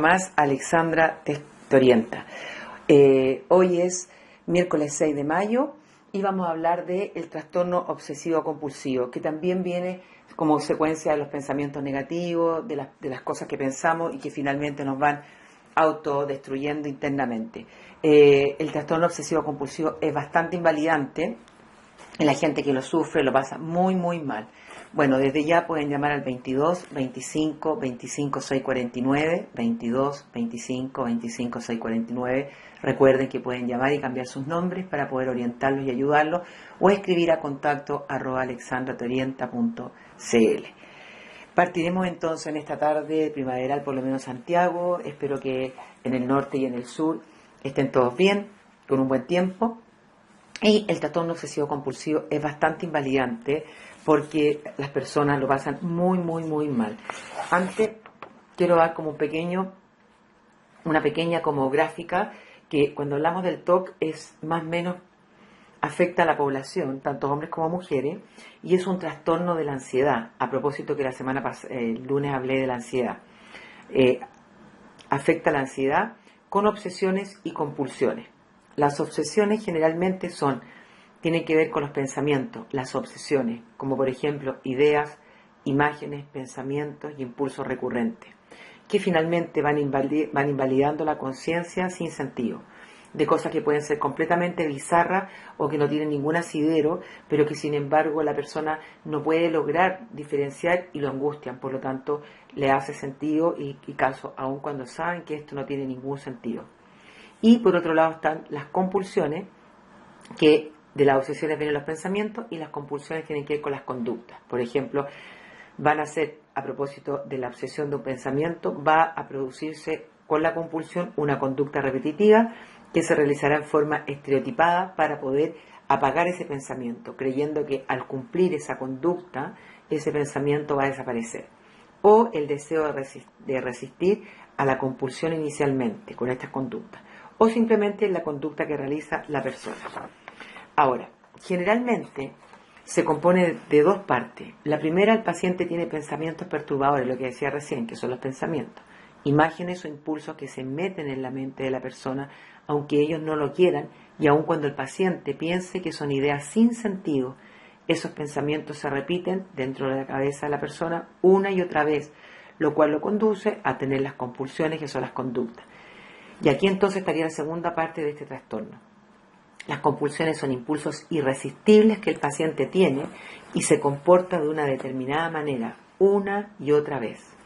Más Alexandra te orienta. Hoy es miércoles 6 de mayo y vamos a hablar del trastorno obsesivo compulsivo, que también viene como secuencia de los pensamientos negativos, de las cosas que pensamos y que finalmente nos van autodestruyendo internamente. El trastorno obsesivo compulsivo es bastante invalidante y la gente que lo sufre lo pasa muy, muy mal. Bueno, desde ya pueden llamar al 22 25 25 649, 22 25 25 649. Recuerden que pueden llamar y cambiar sus nombres para poder orientarlos y ayudarlos, o escribir a contacto@alexandratorienta.cl. Partiremos entonces en esta tarde primaveral, por lo menos Santiago. Espero que en el norte y en el sur estén todos bien, con un buen tiempo. Y el trastorno obsesivo compulsivo es bastante invalidante porque las personas lo pasan muy, muy, muy mal. Antes quiero dar como una pequeña como gráfica, que cuando hablamos del TOC es más o menos afecta a la población, tanto hombres como mujeres, y es un trastorno de la ansiedad. A propósito que la semana pasada, el lunes hablé de la ansiedad. Afecta la ansiedad con obsesiones y compulsiones. Las obsesiones generalmente tienen que ver con los pensamientos, las obsesiones, como por ejemplo ideas, imágenes, pensamientos y impulsos recurrentes, que finalmente van invalidando la conciencia sin sentido, de cosas que pueden ser completamente bizarras o que no tienen ningún asidero, pero que sin embargo la persona no puede lograr diferenciar y lo angustian, por lo tanto le hace sentido y caso, aun cuando saben que esto no tiene ningún sentido. Y por otro lado están las compulsiones, que de las obsesiones vienen los pensamientos, y las compulsiones tienen que ver con las conductas. Por ejemplo, van a ser, a propósito de la obsesión de un pensamiento, va a producirse con la compulsión una conducta repetitiva que se realizará en forma estereotipada para poder apagar ese pensamiento, creyendo que al cumplir esa conducta, ese pensamiento va a desaparecer. O el deseo de resistir a la compulsión inicialmente con estas conductas, o simplemente la conducta que realiza la persona. Ahora, generalmente se compone de dos partes. La primera, el paciente tiene pensamientos perturbadores, lo que decía recién, que son los pensamientos, imágenes o impulsos que se meten en la mente de la persona, aunque ellos no lo quieran, y aun cuando el paciente piense que son ideas sin sentido, esos pensamientos se repiten dentro de la cabeza de la persona una y otra vez, lo cual lo conduce a tener las compulsiones, que son las conductas. Y aquí entonces estaría la segunda parte de este trastorno. Las compulsiones son impulsos irresistibles que el paciente tiene y se comporta de una determinada manera, una y otra vez.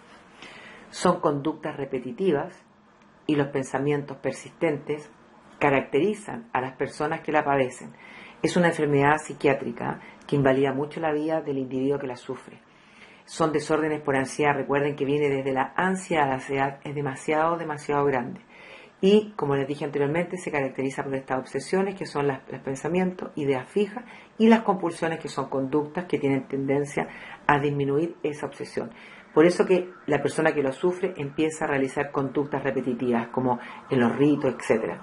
Son conductas repetitivas, y los pensamientos persistentes caracterizan a las personas que la padecen. Es una enfermedad psiquiátrica que invalida mucho la vida del individuo que la sufre. Son desórdenes por ansiedad. Recuerden que viene desde la ansiedad. La ansiedad es demasiado, demasiado grande. Y, como les dije anteriormente, se caracteriza por estas obsesiones, que son los pensamientos, ideas fijas, y las compulsiones, que son conductas que tienen tendencia a disminuir esa obsesión. Por eso que la persona que lo sufre empieza a realizar conductas repetitivas, como en los ritos, etc.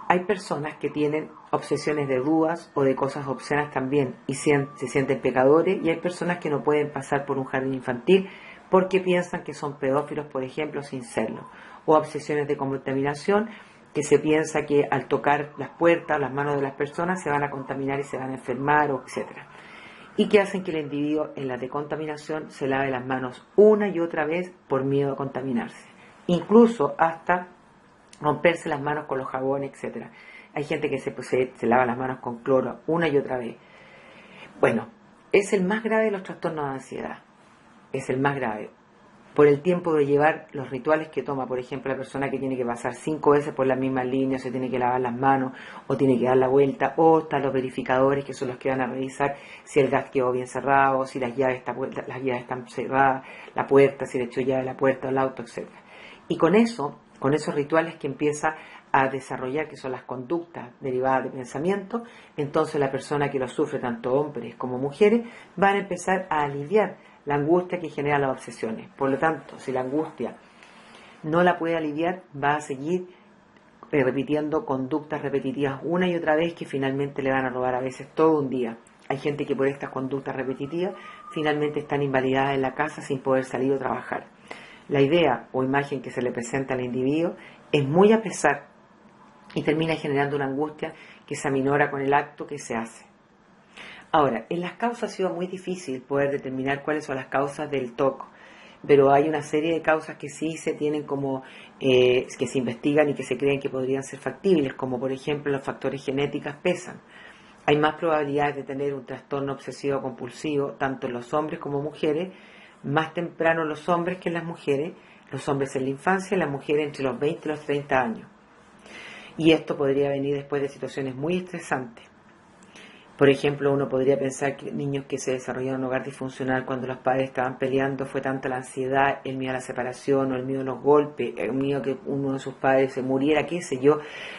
Hay personas que tienen obsesiones de dudas o de cosas obscenas también, y se sienten pecadores, y hay personas que no pueden pasar por un jardín infantil porque piensan que son pedófilos, por ejemplo, sin serlo. O obsesiones de contaminación, que se piensa que al tocar las puertas, las manos de las personas, se van a contaminar y se van a enfermar, etc. Y que hacen que el individuo en la decontaminación se lave las manos una y otra vez por miedo a contaminarse. Incluso hasta romperse las manos con los jabones, etc. Hay gente que se lava las manos con cloro una y otra vez. Bueno, es el más grave de los trastornos de ansiedad. Es el más grave. Por el tiempo de llevar los rituales que toma, por ejemplo, la persona que tiene que pasar 5 veces por la misma línea, se tiene que lavar las manos, o tiene que dar la vuelta, o están los verificadores, que son los que van a revisar si el gas quedó bien cerrado, si las llaves están cerradas, la puerta, si le echó llave a la puerta o el auto, etc. Y con esos rituales que empieza a desarrollar, que son las conductas derivadas de pensamiento, entonces la persona que lo sufre, tanto hombres como mujeres, van a empezar a aliviar la angustia que genera las obsesiones. Por lo tanto, si la angustia no la puede aliviar, va a seguir repitiendo conductas repetitivas una y otra vez, que finalmente le van a robar a veces todo un día. Hay gente que por estas conductas repetitivas finalmente están invalidadas en la casa sin poder salir o trabajar. la idea o imagen que se le presenta al individuo es muy a pesar y termina generando una angustia que se aminora con el acto que se hace. Ahora, en las causas ha sido muy difícil poder determinar cuáles son las causas del TOC, pero hay una serie de causas que sí se tienen como, que se investigan y que se creen que podrían ser factibles, como por ejemplo los factores genéticos pesan. Hay más probabilidades de tener un trastorno obsesivo compulsivo, tanto en los hombres como mujeres, más temprano en los hombres que en las mujeres, los hombres en la infancia y las mujeres entre los 20 y los 30 años. Y esto podría venir después de situaciones muy estresantes. Por ejemplo, uno podría pensar que niños que se desarrollaron en un hogar disfuncional cuando los padres estaban peleando, fue tanta la ansiedad, el miedo a la separación o el miedo a los golpes, el miedo a que uno de sus padres se muriera, qué sé yo,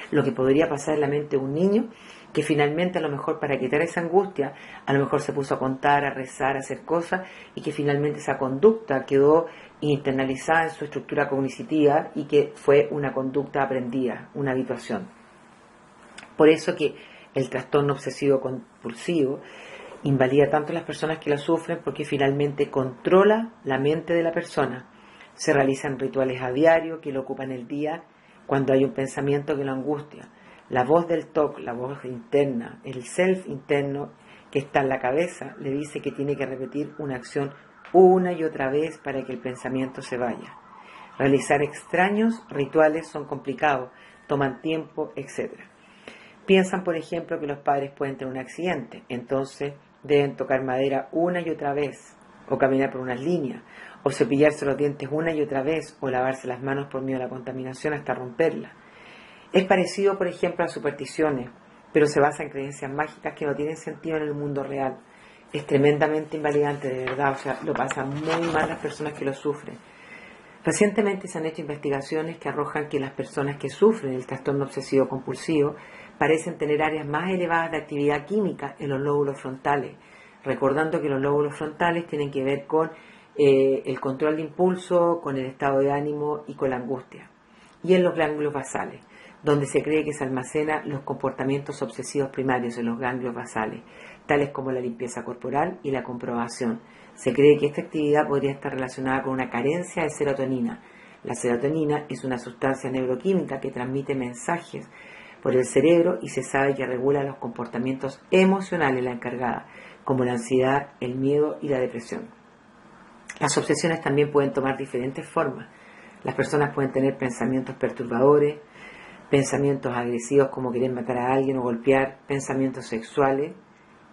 lo que podría pasar en la mente de un niño, que finalmente a lo mejor para quitar esa angustia, a lo mejor se puso a contar, a rezar, a hacer cosas, y que finalmente esa conducta quedó internalizada en su estructura cognitiva y que fue una conducta aprendida, una habituación. Por eso que el trastorno obsesivo compulsivo invalida tanto a las personas que lo sufren porque finalmente controla la mente de la persona. Se realizan rituales a diario que lo ocupan el día cuando hay un pensamiento que lo angustia. La voz del TOC, la voz interna, el self interno que está en la cabeza, le dice que tiene que repetir una acción una y otra vez para que el pensamiento se vaya. Realizar extraños rituales son complicados, toman tiempo, etc. Piensan, por ejemplo, que los padres pueden tener un accidente, entonces deben tocar madera una y otra vez, o caminar por unas líneas, o cepillarse los dientes una y otra vez, o lavarse las manos por miedo a la contaminación hasta romperla. Es parecido, por ejemplo, a supersticiones, pero se basa en creencias mágicas que no tienen sentido en el mundo real. Es tremendamente invalidante, de verdad, o sea, lo pasan muy mal las personas que lo sufren. Recientemente se han hecho investigaciones que arrojan que las personas que sufren el trastorno obsesivo compulsivo parecen tener áreas más elevadas de actividad química en los lóbulos frontales, recordando que los lóbulos frontales tienen que ver con el control de impulso, con el estado de ánimo y con la angustia, y en los ganglios basales, donde se cree que se almacenan los comportamientos obsesivos primarios en los ganglios basales, tales como la limpieza corporal y la comprobación. Se cree que esta actividad podría estar relacionada con una carencia de serotonina. La serotonina es una sustancia neuroquímica que transmite mensajes por el cerebro y se sabe que regula los comportamientos emocionales de la encargada, como la ansiedad, el miedo y la depresión. Las obsesiones también pueden tomar diferentes formas. Las personas pueden tener pensamientos perturbadores, pensamientos agresivos como querer matar a alguien o golpear, pensamientos sexuales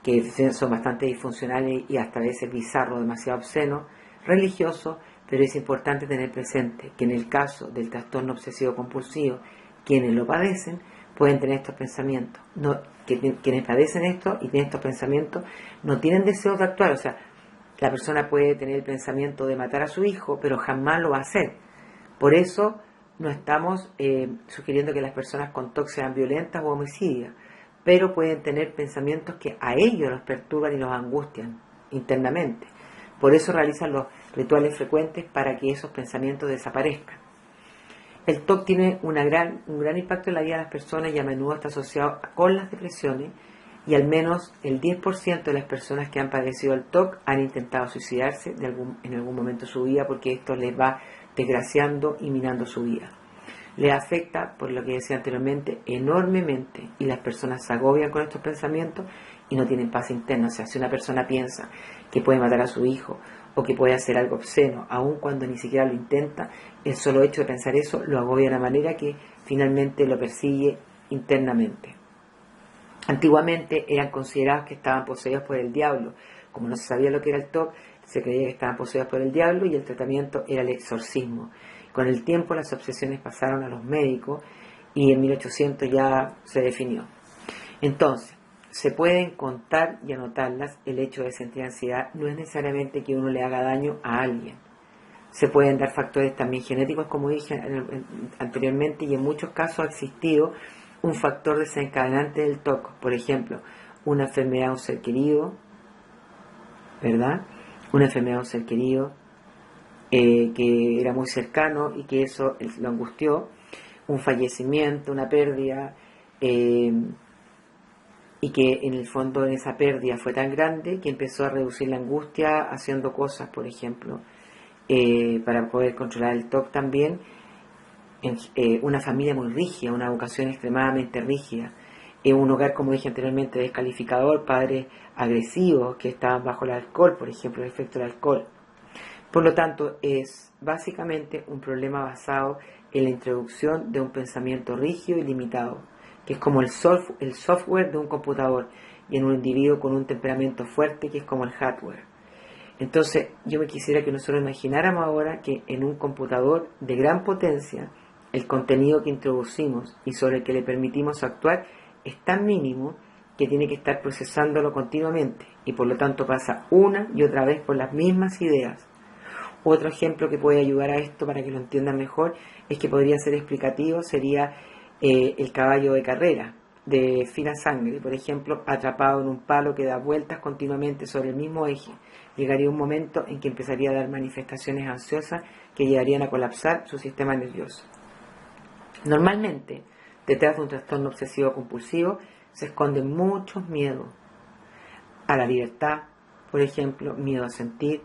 que son bastante disfuncionales y hasta a veces bizarros, demasiado obscenos, religiosos, pero es importante tener presente que en el caso del trastorno obsesivo compulsivo, quienes lo padecen pueden tener estos pensamientos. Quienes padecen esto y tienen estos pensamientos no tienen deseos de actuar, o sea, la persona puede tener el pensamiento de matar a su hijo, pero jamás lo va a hacer. Por eso no estamos sugiriendo que las personas con TOC sean violentas o homicidias, pero pueden tener pensamientos que a ellos los perturban y los angustian internamente. Por eso realizan los rituales frecuentes para que esos pensamientos desaparezcan. El TOC tiene un gran impacto en la vida de las personas y a menudo está asociado con las depresiones, y al menos el 10% de las personas que han padecido el TOC han intentado suicidarse en algún momento de su vida porque esto les va desgraciando y minando su vida. Les afecta, por lo que decía anteriormente, enormemente, y las personas se agobian con estos pensamientos y no tienen paz interna. O sea, si una persona piensa que puede matar a su hijo o que puede hacer algo obsceno, aun cuando ni siquiera lo intenta, el solo hecho de pensar eso lo agobia de una manera que finalmente lo persigue internamente. Antiguamente eran considerados que estaban poseídos por el diablo. Como no se sabía lo que era el TOC, se creía que estaban poseídos por el diablo y el tratamiento era el exorcismo. Con el tiempo las obsesiones pasaron a los médicos y en 1800 ya se definió. Entonces, se pueden contar y anotarlas. El hecho de sentir ansiedad no es necesariamente que uno le haga daño a alguien. Se pueden dar factores también genéticos, como dije anteriormente, y en muchos casos ha existido un factor desencadenante del TOC. Por ejemplo, una enfermedad de un ser querido, ¿verdad? Una enfermedad de un ser querido que era muy cercano y que eso lo angustió, un fallecimiento, una pérdida, y que en el fondo en esa pérdida fue tan grande que empezó a reducir la angustia haciendo cosas, por ejemplo, para poder controlar el TOC también, una familia muy rígida, una educación extremadamente rígida, un hogar, como dije anteriormente, descalificador, padres agresivos que estaban bajo el alcohol, por ejemplo, el efecto del alcohol. Por lo tanto, es básicamente un problema basado en la introducción de un pensamiento rígido y limitado, que es como el software de un computador, y en un individuo con un temperamento fuerte, que es como el hardware. Entonces, yo me quisiera que nosotros imagináramos ahora que en un computador de gran potencia, el contenido que introducimos y sobre el que le permitimos actuar es tan mínimo que tiene que estar procesándolo continuamente, y por lo tanto pasa una y otra vez por las mismas ideas. Otro ejemplo que puede ayudar a esto para que lo entiendan mejor es que podría ser explicativo, sería el caballo de carrera de fina sangre, por ejemplo, atrapado en un palo que da vueltas continuamente sobre el mismo eje. Llegaría un momento en que empezaría a dar manifestaciones ansiosas que llevarían a colapsar su sistema nervioso. Normalmente, detrás de un trastorno obsesivo compulsivo se esconden muchos miedos a la libertad, por ejemplo, miedo a sentir,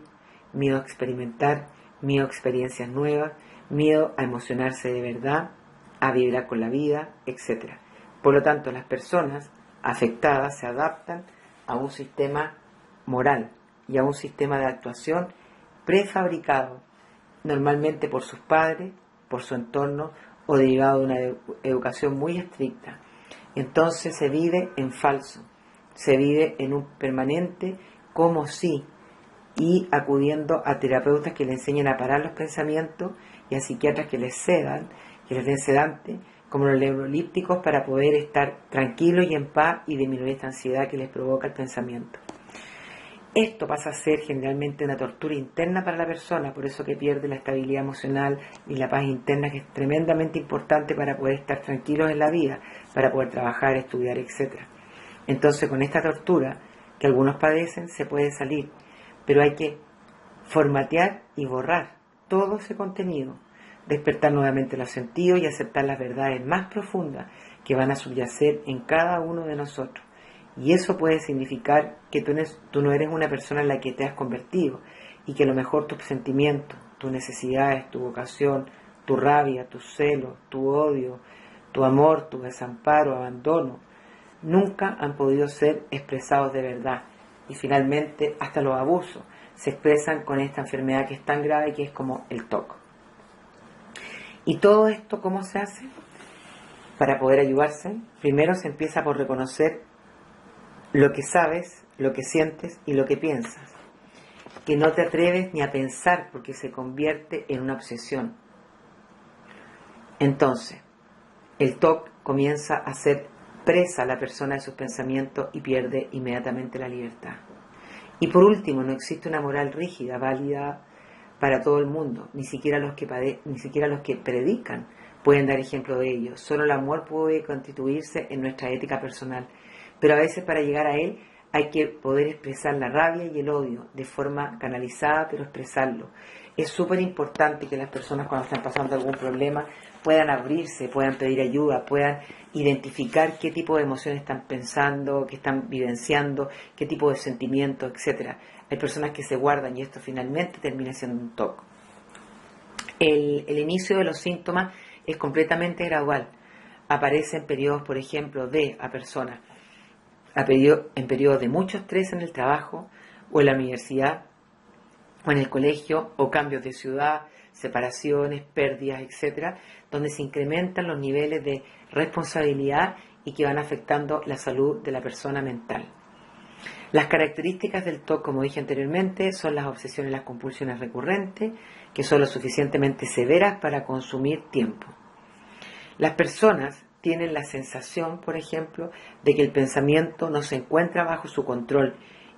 miedo a experimentar, miedo a experiencias nuevas, miedo a emocionarse de verdad, a vibrar con la vida, etc. Por lo tanto, las personas afectadas se adaptan a un sistema moral y a un sistema de actuación prefabricado, normalmente por sus padres, por su entorno o derivado de una educación muy estricta. Entonces se vive en falso, se vive en un permanente como si, y acudiendo a terapeutas que le enseñen a parar los pensamientos y a psiquiatras que les cedan, que les den sedante, como los neurolípticos, para poder estar tranquilos y en paz y disminuir esta ansiedad que les provoca el pensamiento. Esto pasa a ser generalmente una tortura interna para la persona, por eso que pierde la estabilidad emocional y la paz interna, que es tremendamente importante para poder estar tranquilos en la vida, para poder trabajar, estudiar, etc. Entonces, con esta tortura que algunos padecen, se puede salir, pero hay que formatear y borrar todo ese contenido, despertar nuevamente los sentidos y aceptar las verdades más profundas que van a subyacer en cada uno de nosotros. Y eso puede significar que tú no eres una persona en la que te has convertido, y que a lo mejor tus sentimientos, tus necesidades, tu vocación, tu rabia, tu celo, tu odio, tu amor, tu desamparo, abandono, nunca han podido ser expresados de verdad. Y finalmente, hasta los abusos se expresan con esta enfermedad que es tan grave, que es como el TOC. ¿Y todo esto cómo se hace? Para poder ayudarse, primero se empieza por reconocer lo que sabes, lo que sientes y lo que piensas, que no te atreves ni a pensar porque se convierte en una obsesión. Entonces, el TOC comienza a ser presa a la persona de sus pensamientos y pierde inmediatamente la libertad. Y por último, no existe una moral rígida, válida para todo el mundo, ni siquiera los que predican pueden dar ejemplo de ello. Solo el amor puede constituirse en nuestra ética personal, pero a veces para llegar a él hay que poder expresar la rabia y el odio de forma canalizada, pero expresarlo. Es súper importante que las personas, cuando están pasando algún problema, puedan abrirse, puedan pedir ayuda, puedan identificar qué tipo de emociones están pensando, qué están vivenciando, qué tipo de sentimientos, etc. Hay personas que se guardan y esto finalmente termina siendo un TOC. El inicio de los síntomas es completamente gradual. Aparece en periodos, por ejemplo, a personas en periodos de mucho estrés en el trabajo o en la universidad o en el colegio, o cambios de ciudad, separaciones, pérdidas, etc., donde se incrementan los niveles de responsabilidad y que van afectando la salud de la persona mental. Las características del TOC, como dije anteriormente, son las obsesiones y las compulsiones recurrentes, que son lo suficientemente severas para consumir tiempo. Las personas tienen la sensación, por ejemplo, de que el pensamiento no se encuentra bajo su control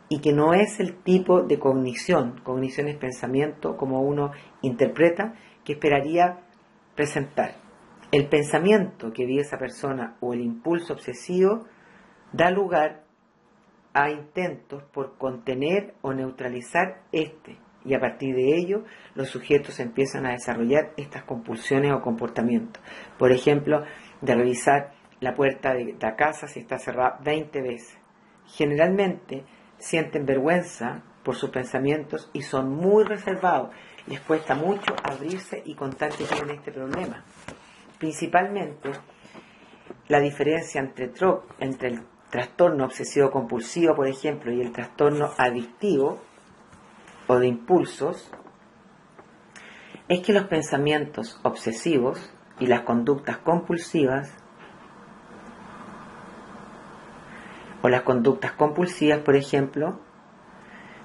y que no es el tipo de cognición es pensamiento como uno interpreta, que esperaría presentar. El pensamiento que vive esa persona o el impulso obsesivo da lugar a intentos por contener o neutralizar y a partir de ello los sujetos empiezan a desarrollar estas compulsiones o comportamientos. Por ejemplo, de revisar la puerta de la casa si está cerrada 20 veces. Generalmente sienten vergüenza por sus pensamientos y son muy reservados. les cuesta mucho abrirse y contar que tienen este problema. Principalmente, la diferencia entre el trastorno obsesivo compulsivo, por ejemplo, y el trastorno adictivo o de impulsos, es que los pensamientos obsesivos y las conductas compulsivas o las conductas compulsivas, por ejemplo,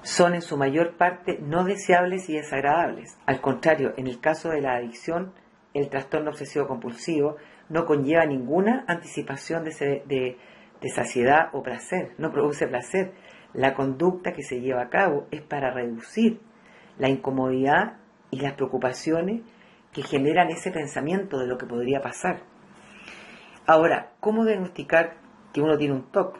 son en su mayor parte no deseables y desagradables. Al contrario, en el caso de la adicción, el trastorno obsesivo compulsivo no conlleva ninguna anticipación de saciedad o placer, no produce placer. La conducta que se lleva a cabo es para reducir la incomodidad y las preocupaciones que generan ese pensamiento de lo que podría pasar. Ahora, ¿cómo diagnosticar que uno tiene un TOC?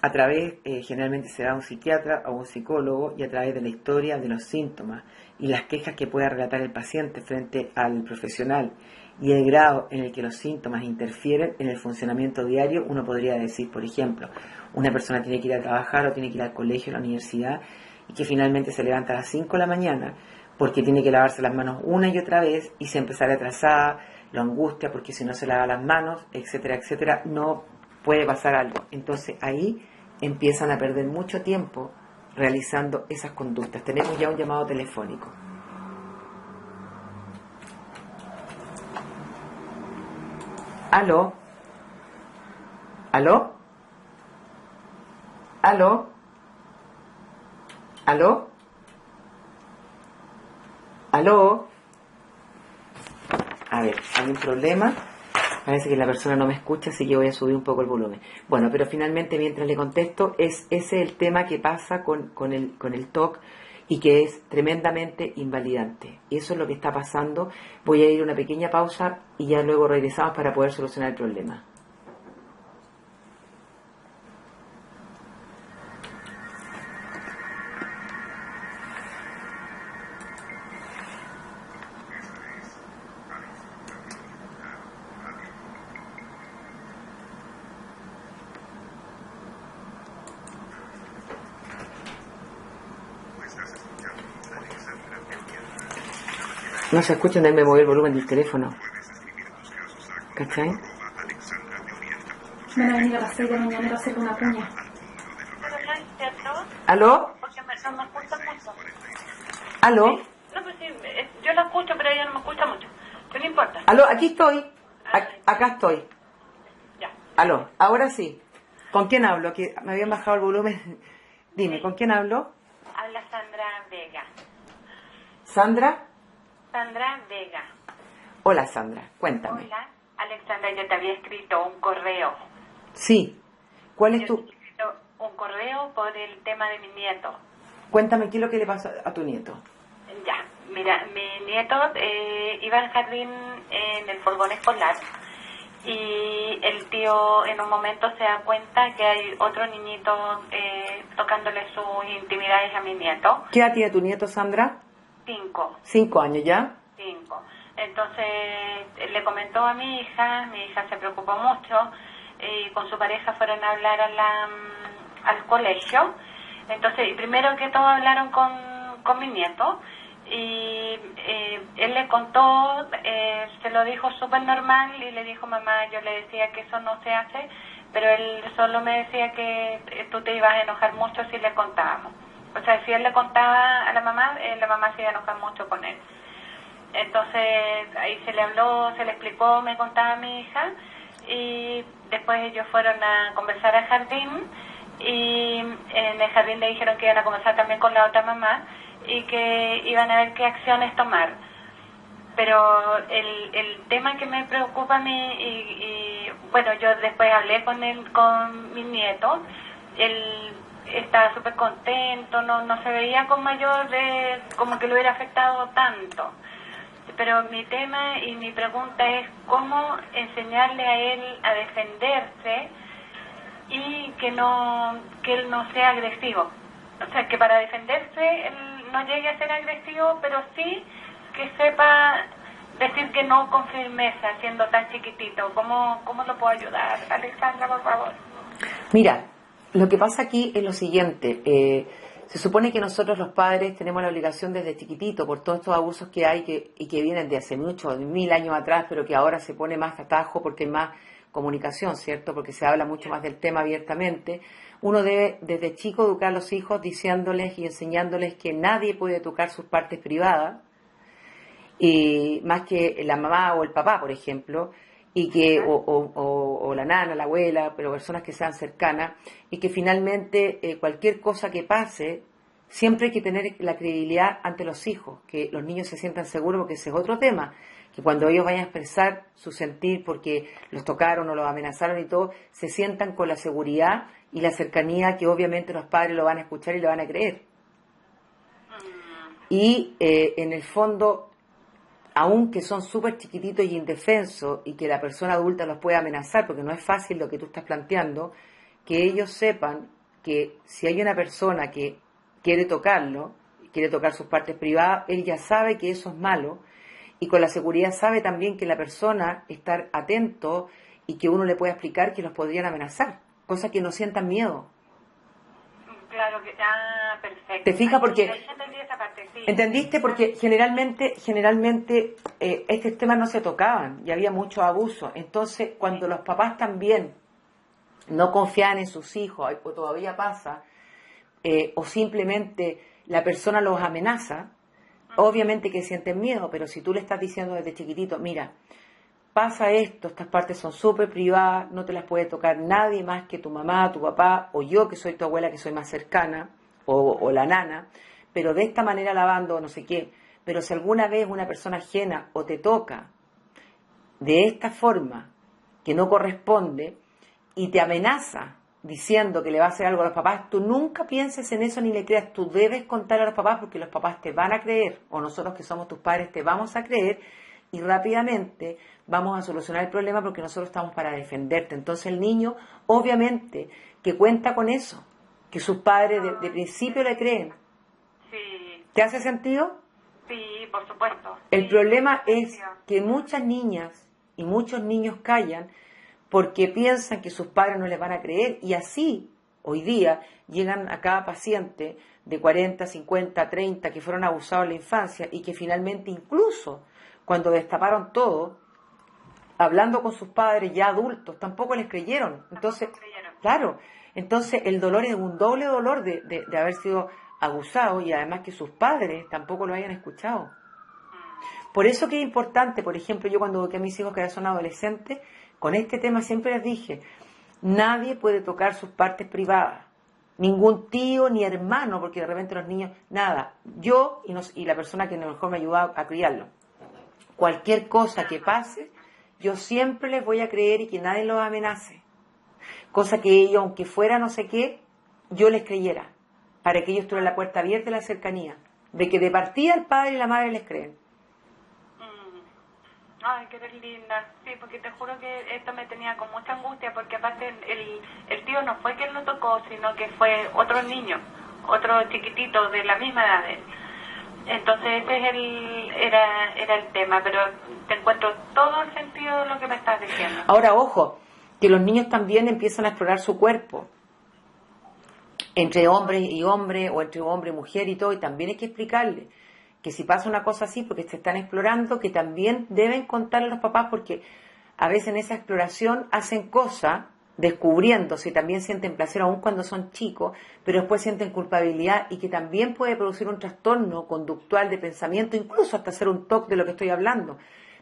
A través, generalmente se va a un psiquiatra o un psicólogo, y a través de la historia de los síntomas y las quejas que pueda relatar el paciente frente al profesional y el grado en el que los síntomas interfieren en el funcionamiento diario. Uno podría decir, por ejemplo, una persona tiene que ir a trabajar o tiene que ir al colegio, a la universidad, y que finalmente se levanta a las 5 de la mañana porque tiene que lavarse las manos una y otra vez y se empezar atrasada, lo angustia porque si no se lava las manos, etcétera, etcétera, no puede pasar algo. Entonces ahí empiezan a perder mucho tiempo realizando esas conductas. Tenemos ya un llamado telefónico. ¿Aló? ¿Aló? ¿Aló? ¿Aló? ¿Aló? A ver, ¿hay un problema? Parece que la persona no me escucha, así que voy a subir un poco el volumen. Bueno, pero finalmente, mientras le contesto, ese es el tema que pasa con el TOC y que es tremendamente invalidante. Y eso es lo que está pasando. Voy a ir a una pequeña pausa y ya luego regresamos para poder solucionar el problema. No se escucha, no me moví el volumen del teléfono. ¿Cachai? Van a venir a las 6 de la mañana a hacer una cuña. ¿Aló? Porque no me escucha mucho. ¿Aló? No, pues sí, yo la escucho, pero ella no me escucha mucho. Pero no importa. ¿Aló? Aquí estoy. Acá estoy. Ya. ¿Aló? Ahora sí. ¿Con quién hablo? Que me habían bajado el volumen. Dime, ¿con quién hablo? Habla Sandra Vega. ¿Sandra? Sandra Vega. Hola, Sandra. Cuéntame. Hola, Alexandra, yo te había escrito un correo. Sí. ¿Cuál es Yo tu...? te he escrito un correo por el tema de mi nieto. Cuéntame, ¿qué es lo que le pasó a tu nieto? Ya, mira, mi nieto iba al jardín en el furgón escolar y el tío en un momento se da cuenta que hay otro niñito tocándole sus intimidades a mi nieto. ¿Qué edad tiene tu nieto, Sandra? 5. 5 años, ¿ya? 5. Entonces le comentó a mi hija se preocupó mucho y con su pareja fueron a hablar al colegio. Entonces, primero que todo hablaron con mi nieto y él le contó, se lo dijo súper normal y le dijo, mamá, yo le decía que eso no se hace, pero él solo me decía que tú te ibas a enojar mucho si le contábamos. O sea, si él le contaba a la mamá se iba a enojar mucho con él. Entonces ahí se le habló, se le explicó, me contaba mi hija y después ellos fueron a conversar al jardín y en el jardín le dijeron que iban a conversar también con la otra mamá y que iban a ver qué acciones tomar. Pero el tema que me preocupa a mí y bueno, yo después hablé con mi nieto, él estaba súper contento, no se veía con mayor como que lo hubiera afectado tanto. Pero mi tema y mi pregunta es cómo enseñarle a él a defenderse y que él no sea agresivo. O sea, que para defenderse él no llegue a ser agresivo, pero sí que sepa decir que no con firmeza, siendo tan chiquitito. ¿Cómo lo puedo ayudar? Alexandra, por favor. Mira, lo que pasa aquí es lo siguiente. Se supone que nosotros los padres tenemos la obligación desde chiquitito, por todos estos abusos que hay y que vienen de hace mucho, de 1000 años atrás, pero que ahora se pone más atajo porque hay más comunicación, ¿cierto? Porque se habla mucho más del tema abiertamente. Uno debe desde chico educar a los hijos diciéndoles y enseñándoles que nadie puede tocar sus partes privadas, y más que la mamá o el papá, por ejemplo, y que o la nana, la abuela, pero personas que sean cercanas, y que finalmente cualquier cosa que pase, siempre hay que tener la credibilidad ante los hijos, que los niños se sientan seguros, porque ese es otro tema, que cuando ellos vayan a expresar su sentir porque los tocaron o los amenazaron y todo, se sientan con la seguridad y la cercanía que obviamente los padres lo van a escuchar y lo van a creer. Y en el fondo, aunque son súper chiquititos y indefensos y que la persona adulta los puede amenazar, porque no es fácil lo que tú estás planteando, que ellos sepan que si hay una persona que quiere tocarlo, quiere tocar sus partes privadas, él ya sabe que eso es malo, y con la seguridad sabe también que la persona estar atento y que uno le puede explicar que los podrían amenazar, cosa que no sientan miedo. Claro que perfecto. ¿Te fijas? Porque Ahí entendí esa parte, sí. ¿entendiste? Porque generalmente estos temas no se tocaban y había mucho abuso. Entonces, cuando los papás también no confían en sus hijos, o todavía pasa, o simplemente la persona los amenaza, obviamente que sienten miedo, pero si tú le estás diciendo desde chiquitito, mira, pasa esto, estas partes son súper privadas, no te las puede tocar nadie más que tu mamá, tu papá, o yo que soy tu abuela, que soy más cercana, o la nana, pero de esta manera lavando no sé qué. Pero si alguna vez una persona ajena o te toca de esta forma que no corresponde y te amenaza diciendo que le va a hacer algo a los papás, tú nunca pienses en eso ni le creas. Tú debes contar a los papás, porque los papás te van a creer, o nosotros que somos tus padres te vamos a creer, y rápidamente vamos a solucionar el problema, porque nosotros estamos para defenderte. Entonces el niño obviamente que cuenta con eso, que sus padres de principio le creen. Sí. ¿Te hace sentido? Sí, por supuesto. El Sí, problema sí, es que muchas niñas y muchos niños callan porque piensan que sus padres no les van a creer, y así hoy día llegan a cada paciente de 40, 50, 30 que fueron abusados en la infancia y que finalmente incluso cuando destaparon todo, hablando con sus padres ya adultos, tampoco les creyeron. Entonces, claro, entonces el dolor es un doble dolor de haber sido abusado, y además que sus padres tampoco lo hayan escuchado. Por eso que es importante, por ejemplo, yo cuando eduqué a mis hijos que ya son adolescentes, con este tema siempre les dije, nadie puede tocar sus partes privadas, ningún tío ni hermano, porque de repente los niños, nada, yo y la persona que mejor me ayudó a criarlo. Cualquier cosa que pase, yo siempre les voy a creer y que nadie los amenace. Cosa que ellos, aunque fuera no sé qué, yo les creyera, para que ellos tuvieran la puerta abierta y la cercanía, de que de partida el padre y la madre les creen. Ay, que eres linda. Sí, porque te juro que esto me tenía con mucha angustia, porque aparte el tío no fue quien lo tocó, sino que fue otro niño, otro chiquitito de la misma edad de él. Entonces ese era el tema, pero te encuentro todo el sentido de lo que me estás diciendo. Ahora, ojo, que los niños también empiezan a explorar su cuerpo, entre hombre y hombre, o entre hombre y mujer y todo, y también hay que explicarle que si pasa una cosa así, porque se están explorando, que también deben contarle a los papás, porque a veces en esa exploración hacen cosas, descubriéndose, y también sienten placer aún cuando son chicos, pero después sienten culpabilidad, y que también puede producir un trastorno conductual de pensamiento, incluso hasta hacer un TOC de lo que estoy hablando.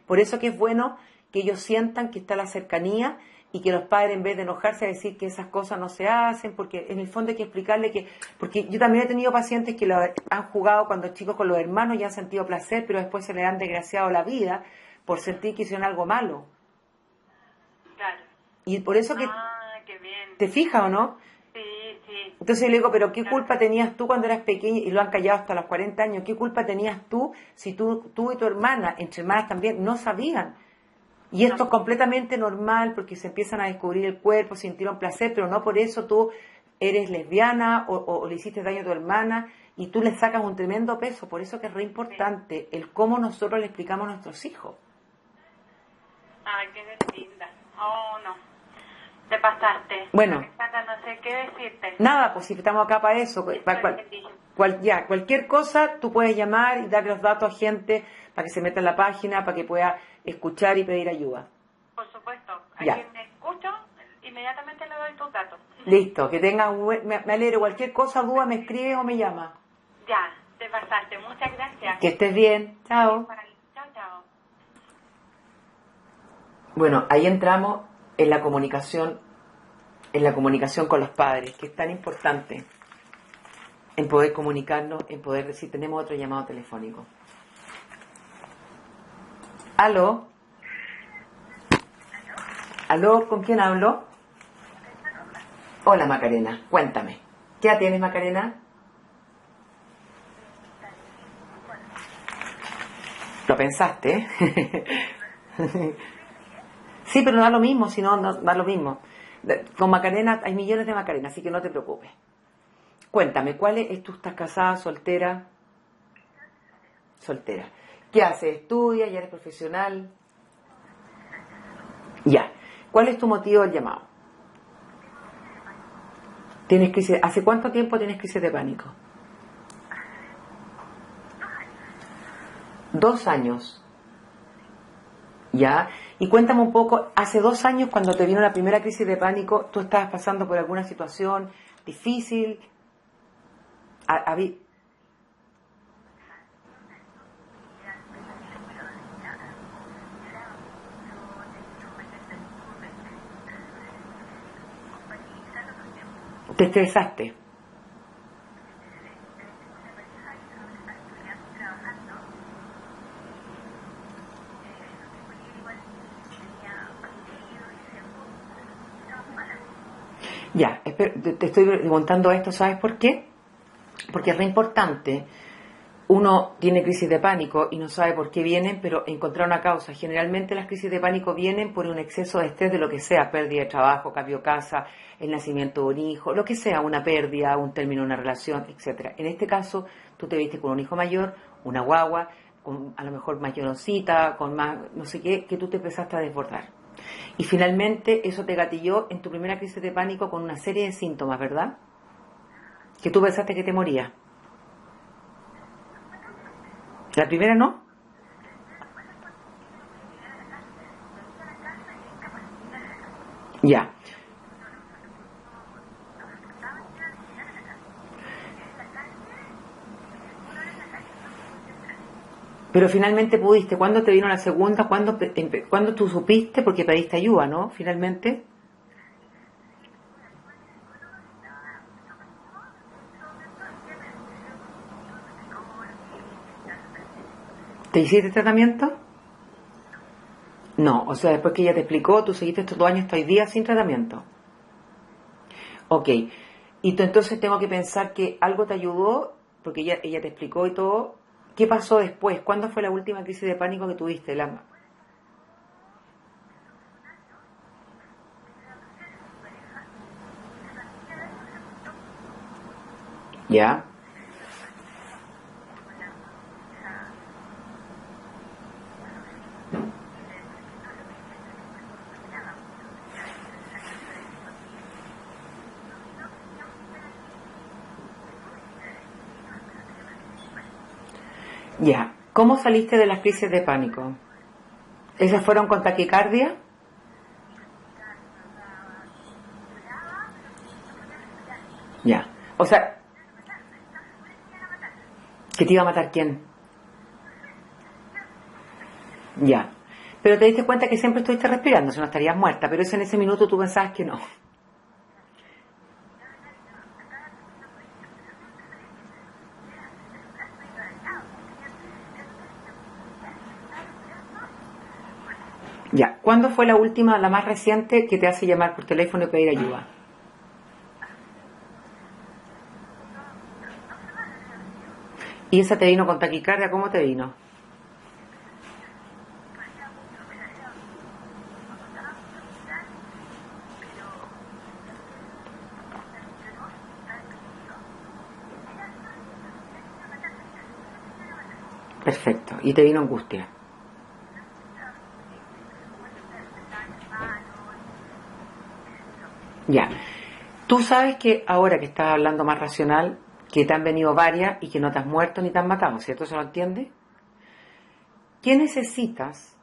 Por eso que es bueno que ellos sientan que está la cercanía, y que los padres, en vez de enojarse, a decir que esas cosas no se hacen, porque en el fondo hay que explicarle que, porque yo también he tenido pacientes que han jugado cuando chicos con los hermanos y han sentido placer, pero después se les han desgraciado la vida por sentir que hicieron algo malo. Claro. Y por eso que, qué bien. ¿te fijas o no? Sí, sí. Entonces le digo, pero ¿qué culpa tenías tú cuando eras pequeña? Y lo han callado hasta los 40 años. ¿Qué culpa tenías tú si tú y tu hermana, entre hermanas también, no sabían? Y esto es completamente normal, porque se empiezan a descubrir el cuerpo, sintieron placer, pero no por eso tú eres lesbiana o le hiciste daño a tu hermana, y tú le sacas un tremendo peso. Por eso que es re importante el cómo nosotros le explicamos a nuestros hijos. Ay, qué linda. Oh, no. Te pasaste. Bueno, verdad no sé qué decirte. Nada, pues si estamos acá para eso. Cualquier cosa, tú puedes llamar y darle los datos a gente para que se meta en la página, para que pueda escuchar y pedir ayuda. Por supuesto. A Ya. quien me escucho, inmediatamente le doy tus datos. Listo, que tengas me alegro. Cualquier cosa, duda, me escribes o me llamas. Ya, te pasaste. Muchas gracias. Que estés bien. Chao. Chao, chao. Bueno, ahí entramos en la comunicación con los padres, que es tan importante en poder comunicarnos, en poder decir, tenemos otro llamado telefónico. ¿Aló? ¿Aló? ¿Con quién hablo? Hola Macarena, cuéntame. ¿Qué edad tienes, Macarena? Lo pensaste, ¿eh? Sí, pero no da lo mismo, si no, no da lo mismo. Con Macarena, hay millones de Macarena, así que no te preocupes. Cuéntame, ¿tú estás casada, soltera? Soltera. ¿Qué haces? ¿Estudias? ¿Ya eres profesional? Ya. ¿Cuál es tu motivo del llamado? ¿Tienes crisis? ¿Hace cuánto tiempo tienes crisis de pánico? 2 años. ¿Ya? Y cuéntame un poco, hace 2 años cuando te vino la primera crisis de pánico, ¿tú estabas pasando por alguna situación difícil? ¿Te estresaste? Ya, te estoy preguntando esto, ¿sabes por qué? Porque es re importante. Uno tiene crisis de pánico y no sabe por qué vienen, pero encontrar una causa. Generalmente las crisis de pánico vienen por un exceso de estrés de lo que sea, pérdida de trabajo, cambio de casa, el nacimiento de un hijo, lo que sea, una pérdida, un término de una relación, etcétera. En este caso, tú te viste con un hijo mayor, una guagua, con a lo mejor mayorcita, con más, no sé qué, que tú te empezaste a desbordar. Y finalmente eso te gatilló en tu primera crisis de pánico con una serie de síntomas, ¿verdad? Que tú pensaste que te morías. ¿La primera no? Ya. Pero finalmente pudiste. ¿Cuándo te vino la segunda? ¿Cuándo tú supiste? Porque pediste ayuda, ¿no? Finalmente. ¿Te hiciste tratamiento? No, o sea, después que ella te explicó, tú seguiste estos 2 años hasta hoy día sin tratamiento. Ok. Y tú entonces tengo que pensar que algo te ayudó, porque ella te explicó y todo. ¿Qué pasó después? ¿Cuándo fue la última crisis de pánico que tuviste? ¿Ya? Ya. ¿Cómo saliste de las crisis de pánico? ¿Esas fueron con taquicardia? Ya. O sea, ¿que te iba a matar quién? Ya. Pero te diste cuenta que siempre estuviste respirando, si no estarías muerta, pero eso en ese minuto tú pensabas que no. Ya. ¿Cuándo fue la última, la más reciente, que te hace llamar por teléfono y pedir ayuda? ¿Y esa te vino con taquicardia? ¿Cómo te vino? Perfecto. ¿Y te vino angustia? Ya. Tú sabes que ahora que estás hablando más racional, que te han venido varias y que no te has muerto ni te han matado, ¿cierto? ¿Se lo entiendes? ¿Qué necesitas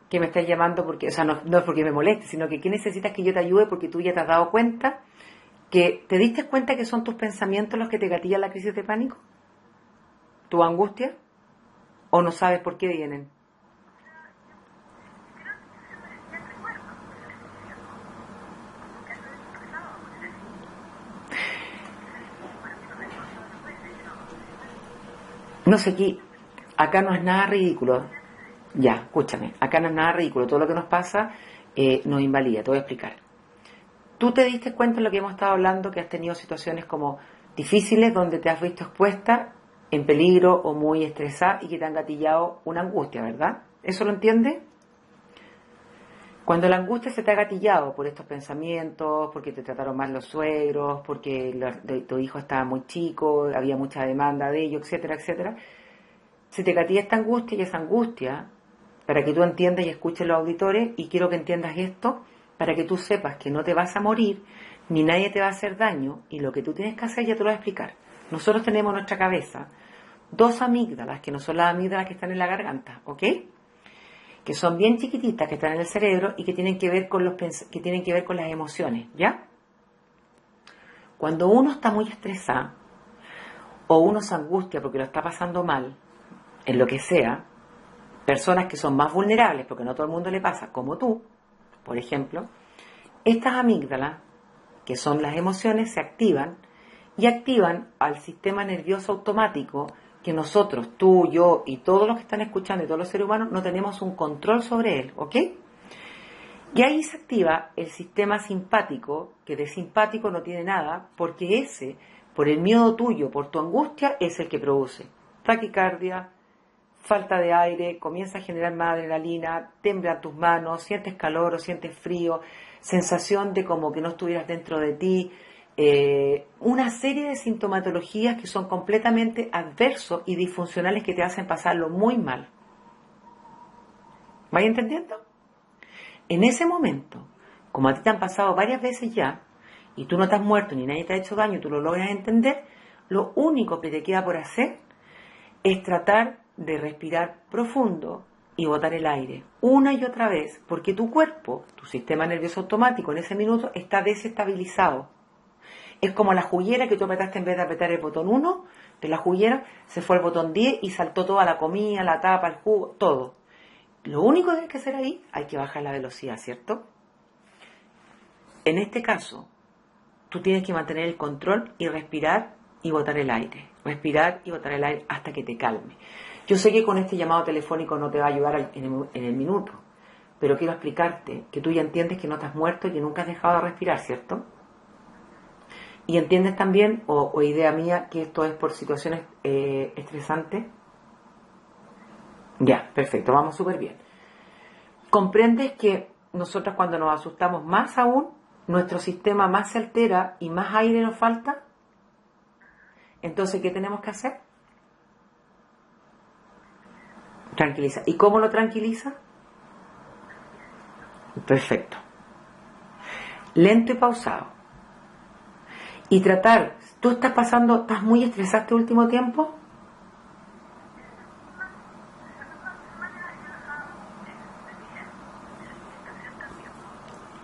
que me estés llamando? Porque, o sea, no es porque me moleste, sino que ¿qué necesitas que yo te ayude porque tú ya te has dado cuenta que te diste cuenta que son tus pensamientos los que te gatillan la crisis de pánico? ¿Tu angustia? ¿O no sabes por qué vienen? No sé, acá no es nada ridículo. Ya, escúchame, acá no es nada ridículo. Todo lo que nos pasa nos invalida. Te voy a explicar. Tú te diste cuenta en lo que hemos estado hablando, que has tenido situaciones como difíciles donde te has visto expuesta en peligro o muy estresada y que te han gatillado una angustia, ¿verdad? ¿Eso lo entiendes? Cuando la angustia se te ha gatillado por estos pensamientos, porque te trataron mal los suegros, porque tu hijo estaba muy chico, había mucha demanda de ello, etcétera, etcétera, se te gatilla esta angustia, y esa angustia, para que tú entiendas y escuches los auditores, y quiero que entiendas esto, para que tú sepas que no te vas a morir, ni nadie te va a hacer daño, y lo que tú tienes que hacer ya te lo voy a explicar. Nosotros tenemos en nuestra cabeza dos amígdalas, que no son las amígdalas que están en la garganta, ¿ok? Que son bien chiquititas, que están en el cerebro y que tienen que ver con que tienen que ver con las emociones, ¿ya? Cuando uno está muy estresado o uno se angustia porque lo está pasando mal, en lo que sea, personas que son más vulnerables, porque no a todo el mundo le pasa, como tú, por ejemplo, estas amígdalas, que son las emociones, se activan y activan al sistema nervioso automático que nosotros, tú, yo y todos los que están escuchando y todos los seres humanos no tenemos un control sobre él, ¿ok? Y ahí se activa el sistema simpático, que de simpático no tiene nada, porque ese, por el miedo tuyo, por tu angustia, es el que produce taquicardia, falta de aire, comienza a generar más adrenalina, temblan tus manos, sientes calor o sientes frío, sensación de como que no estuvieras dentro de ti, una serie de sintomatologías que son completamente adversos y disfuncionales que te hacen pasarlo muy mal. ¿Vais entendiendo? En ese momento, como a ti te han pasado varias veces ya, y tú no te has muerto ni nadie te ha hecho daño y tú lo logras entender, lo único que te queda por hacer es tratar de respirar profundo y botar el aire una y otra vez, porque tu cuerpo, tu sistema nervioso automático en ese minuto está desestabilizado. Es como la juguera que tú apretaste, en vez de apretar el botón 1 de la juguera, se fue al botón 10 y saltó toda la comida, la tapa, el jugo, todo. Lo único que hay que hacer ahí, hay que bajar la velocidad, ¿cierto? En este caso, tú tienes que mantener el control y respirar y botar el aire. Respirar y botar el aire hasta que te calme. Yo sé que con este llamado telefónico no te va a ayudar en el minuto, pero quiero explicarte que tú ya entiendes que no te has muerto y que nunca has dejado de respirar, ¿cierto? Y entiendes también, o idea mía, que esto es por situaciones estresantes. Ya, perfecto, vamos súper bien. ¿Comprendes que nosotros cuando nos asustamos más aún, nuestro sistema más se altera y más aire nos falta? Entonces, ¿qué tenemos que hacer? Tranquiliza. ¿Y cómo lo tranquiliza? Perfecto. Lento y pausado. Y tratar, ¿tú estás muy estresado este último tiempo?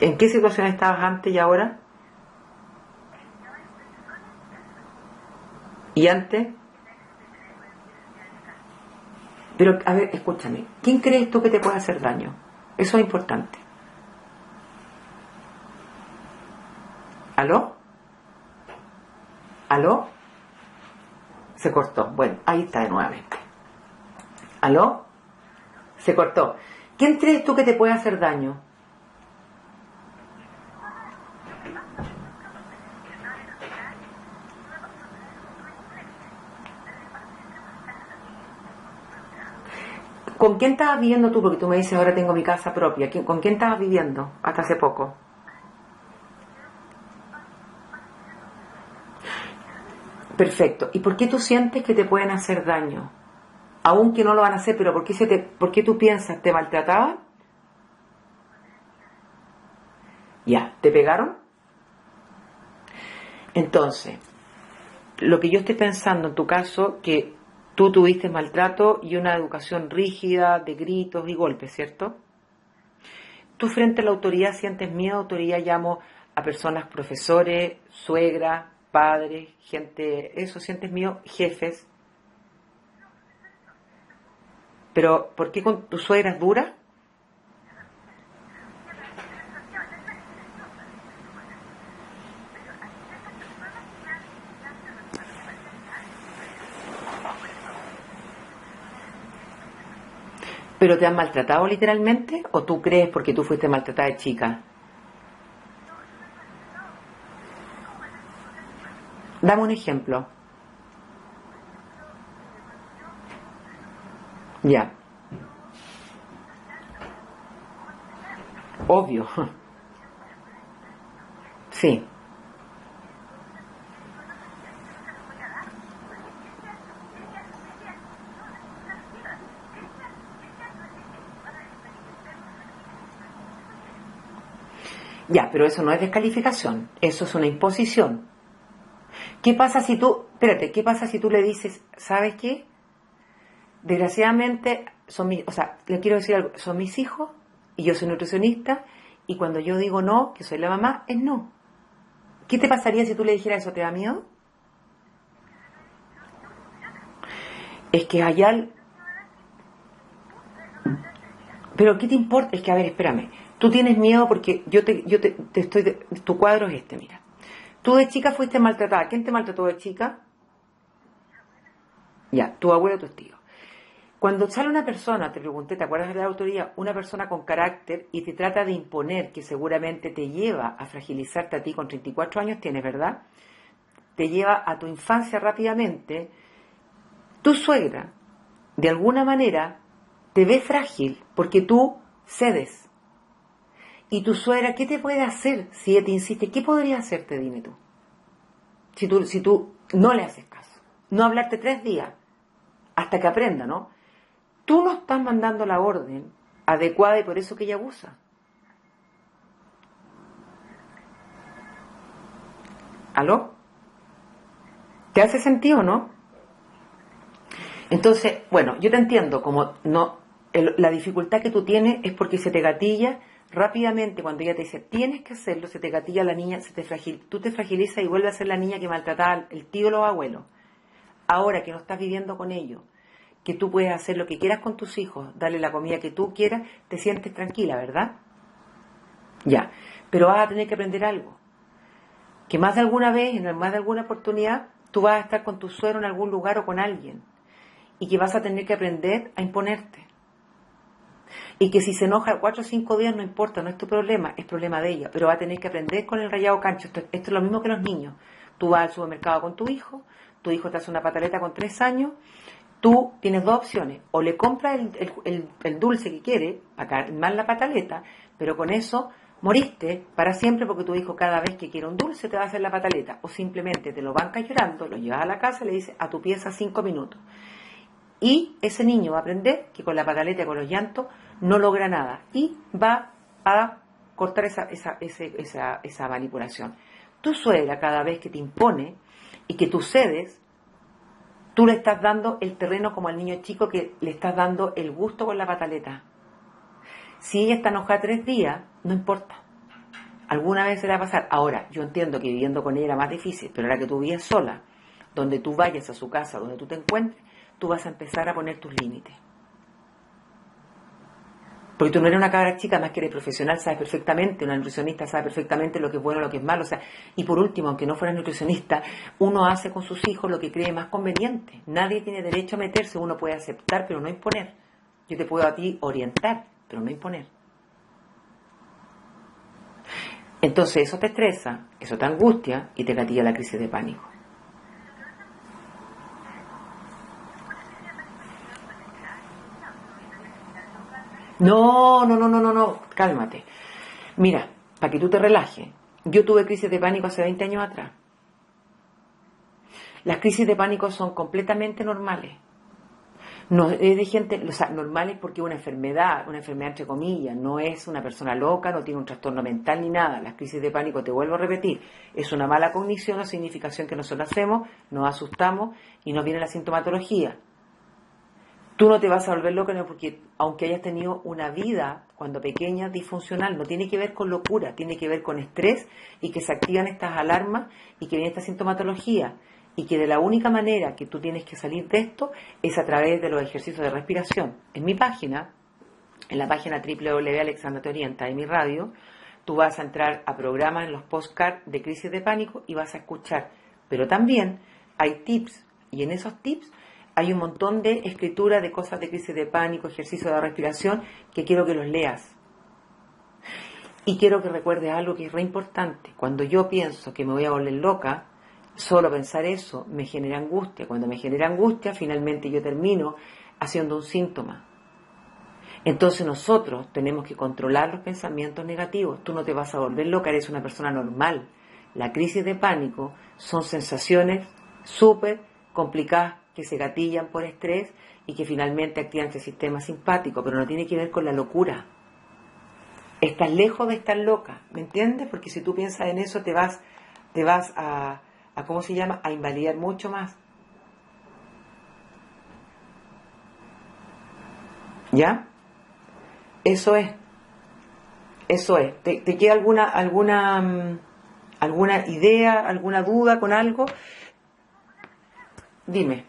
¿En qué situación estabas antes y ahora? ¿Y antes? Pero, a ver, escúchame. ¿Quién crees tú que te puede hacer daño? Eso es importante. ¿Aló? ¿Aló? Se cortó. Bueno, ahí está de nuevamente. ¿Aló? Se cortó. ¿Quién crees tú que te puede hacer daño? ¿Con quién estabas viviendo tú? Porque tú me dices, ahora tengo mi casa propia. ¿Con quién estabas viviendo hasta hace poco? Perfecto. ¿Y por qué tú sientes que te pueden hacer daño? Aunque no lo van a hacer, pero ¿por qué tú piensas? ¿Te maltrataban? Ya, ¿te pegaron? Entonces, lo que yo estoy pensando en tu caso, que tú tuviste maltrato y una educación rígida de gritos y golpes, ¿cierto? Tú frente a la autoridad sientes miedo, autoridad llamo a personas, profesores, suegras, padres, gente, eso, sientes miedo, jefes. Pero, ¿por qué con tu suegra es dura? ¿Pero te han maltratado literalmente? ¿O tú crees porque tú fuiste maltratada de chica? Dame un ejemplo. Ya. Obvio. Sí. Ya, pero eso no es descalificación. Eso es una imposición. ¿Qué pasa si tú, espérate, qué pasa si tú le dices, ¿sabes qué? Desgraciadamente, o sea, le quiero decir algo, son mis hijos y yo soy nutricionista y cuando yo digo no, que soy la mamá, es no. ¿Qué te pasaría si tú le dijeras eso? ¿Te da miedo? Es que allá... Pero ¿qué te importa? Es que, a ver, espérame. Tú tienes miedo porque tu cuadro es este, mira. Tú de chica fuiste maltratada. ¿Quién te maltrató de chica? Ya, tu abuelo o tus tíos. Cuando sale una persona, te pregunté, ¿te acuerdas de la autoría? Una persona con carácter y te trata de imponer, que seguramente te lleva a fragilizarte a ti con 34 años tienes, ¿verdad? Te lleva a tu infancia rápidamente. Tu suegra, de alguna manera, te ve frágil porque tú cedes. Y tu suegra, ¿qué te puede hacer si ella te insiste? ¿Qué podría hacerte, dime tú? Si tú no le haces caso. No hablarte 3 días hasta que aprenda, ¿no? Tú no estás mandando la orden adecuada y por eso que ella abusa. ¿Aló? ¿Te hace sentido, no? Entonces, bueno, yo te entiendo, como no, la dificultad que tú tienes es porque se te gatilla rápidamente cuando ella te dice tienes que hacerlo, se te gatilla la niña, tú te fragilizas y vuelves a ser la niña que maltrataba el tío o los abuelos. Ahora que no estás viviendo con ellos, que tú puedes hacer lo que quieras con tus hijos, darle la comida que tú quieras, te sientes tranquila, ¿verdad? Ya, pero vas a tener que aprender algo. Que más de alguna vez, en más de alguna oportunidad, tú vas a estar con tu suegro en algún lugar o con alguien. Y que vas a tener que aprender a imponerte. Y que si se enoja 4 o 5 días no importa, no es tu problema, es problema de ella. Pero va a tener que aprender con el rayado cancho. Esto es lo mismo que los niños. Tú vas al supermercado con tu hijo te hace una pataleta con 3 años, tú tienes 2 opciones. O le compras el dulce que quiere, para calmar la pataleta, pero con eso moriste para siempre porque tu hijo cada vez que quiere un dulce te va a hacer la pataleta. O simplemente te lo banca llorando, lo llevas a la casa y le dices a tu pieza 5 minutos. Y ese niño va a aprender que con la pataleta y con los llantos no logra nada. Y va a cortar esa manipulación. Tu suegra, cada vez que te impone y que tú cedes, tú le estás dando el terreno como al niño chico que le estás dando el gusto con la pataleta. Si ella está enojada 3 días, no importa. Alguna vez se le va a pasar. Ahora, yo entiendo que viviendo con ella era más difícil, pero ahora que tú vives sola, donde tú vayas a su casa, donde tú te encuentres, tú vas a empezar a poner tus límites. Porque tú no eres una cabra chica, más que eres profesional, sabes perfectamente, una nutricionista sabe perfectamente lo que es bueno, lo que es malo. O sea, y por último, aunque no fueras nutricionista, uno hace con sus hijos lo que cree más conveniente. Nadie tiene derecho a meterse, uno puede aceptar, pero no imponer. Yo te puedo a ti orientar, pero no imponer. Entonces eso te estresa, eso te angustia y te gatilla la crisis de pánico. No, cálmate. Mira, para que tú te relajes, yo tuve crisis de pánico hace 20 años atrás. Las crisis de pánico son completamente normales. No es de gente, o sea, normal es porque es una enfermedad entre comillas, no es una persona loca, no tiene un trastorno mental ni nada. Las crisis de pánico, te vuelvo a repetir, es una mala cognición o significación que nosotros hacemos, nos asustamos y nos viene la sintomatología. Tú no te vas a volver loca, no, porque aunque hayas tenido una vida cuando pequeña disfuncional, no tiene que ver con locura, tiene que ver con estrés y que se activan estas alarmas y que viene esta sintomatología. Y que de la única manera que tú tienes que salir de esto es a través de los ejercicios de respiración. En mi página, en la página www.alexandra te orienta de mi radio, tú vas a entrar a programas en los postcards de crisis de pánico y vas a escuchar. Pero también hay tips, y en esos tips hay un montón de escritura de cosas de crisis de pánico, ejercicios de respiración, que quiero que los leas. Y quiero que recuerdes algo que es re importante. Cuando yo pienso que me voy a volver loca, solo pensar eso me genera angustia. Cuando me genera angustia, finalmente yo termino haciendo un síntoma. Entonces nosotros tenemos que controlar los pensamientos negativos. Tú no te vas a volver loca, eres una persona normal. La crisis de pánico son sensaciones súper complicadas que se gatillan por estrés y que finalmente activan este sistema simpático, pero no tiene que ver con la locura. Estás lejos de estar loca, ¿me entiendes? Porque si tú piensas en eso te vas a ¿cómo se llama? A invalidar mucho más. ¿Ya? Eso es. ¿Te queda alguna idea, alguna duda con algo? Dime.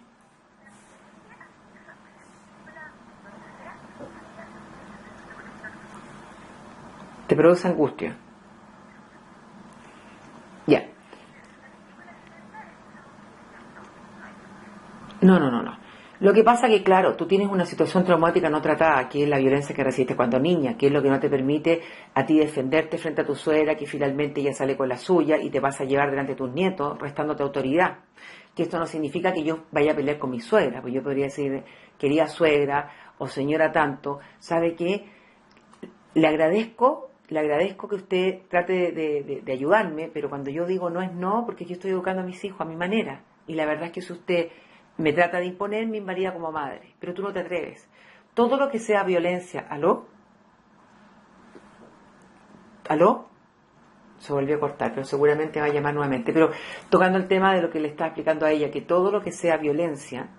¿Te produce angustia? Ya. No. Lo que pasa que, claro, tú tienes una situación traumática no tratada, que es la violencia que recibiste cuando niña, que es lo que no te permite a ti defenderte frente a tu suegra, que finalmente ella sale con la suya y te vas a llevar delante de tus nietos, restándote autoridad. Que esto no significa que yo vaya a pelear con mi suegra, pues yo podría decir, querida suegra o señora tanto, ¿sabe qué? Le agradezco que usted trate de ayudarme, pero cuando yo digo no es no, porque yo estoy educando a mis hijos a mi manera. Y la verdad es que si usted me trata de imponer, me invadía como madre, pero tú no te atreves. Todo lo que sea violencia, ¿aló? Se volvió a cortar, pero seguramente va a llamar nuevamente. Pero tocando el tema de lo que le estaba explicando a ella, que todo lo que sea violencia,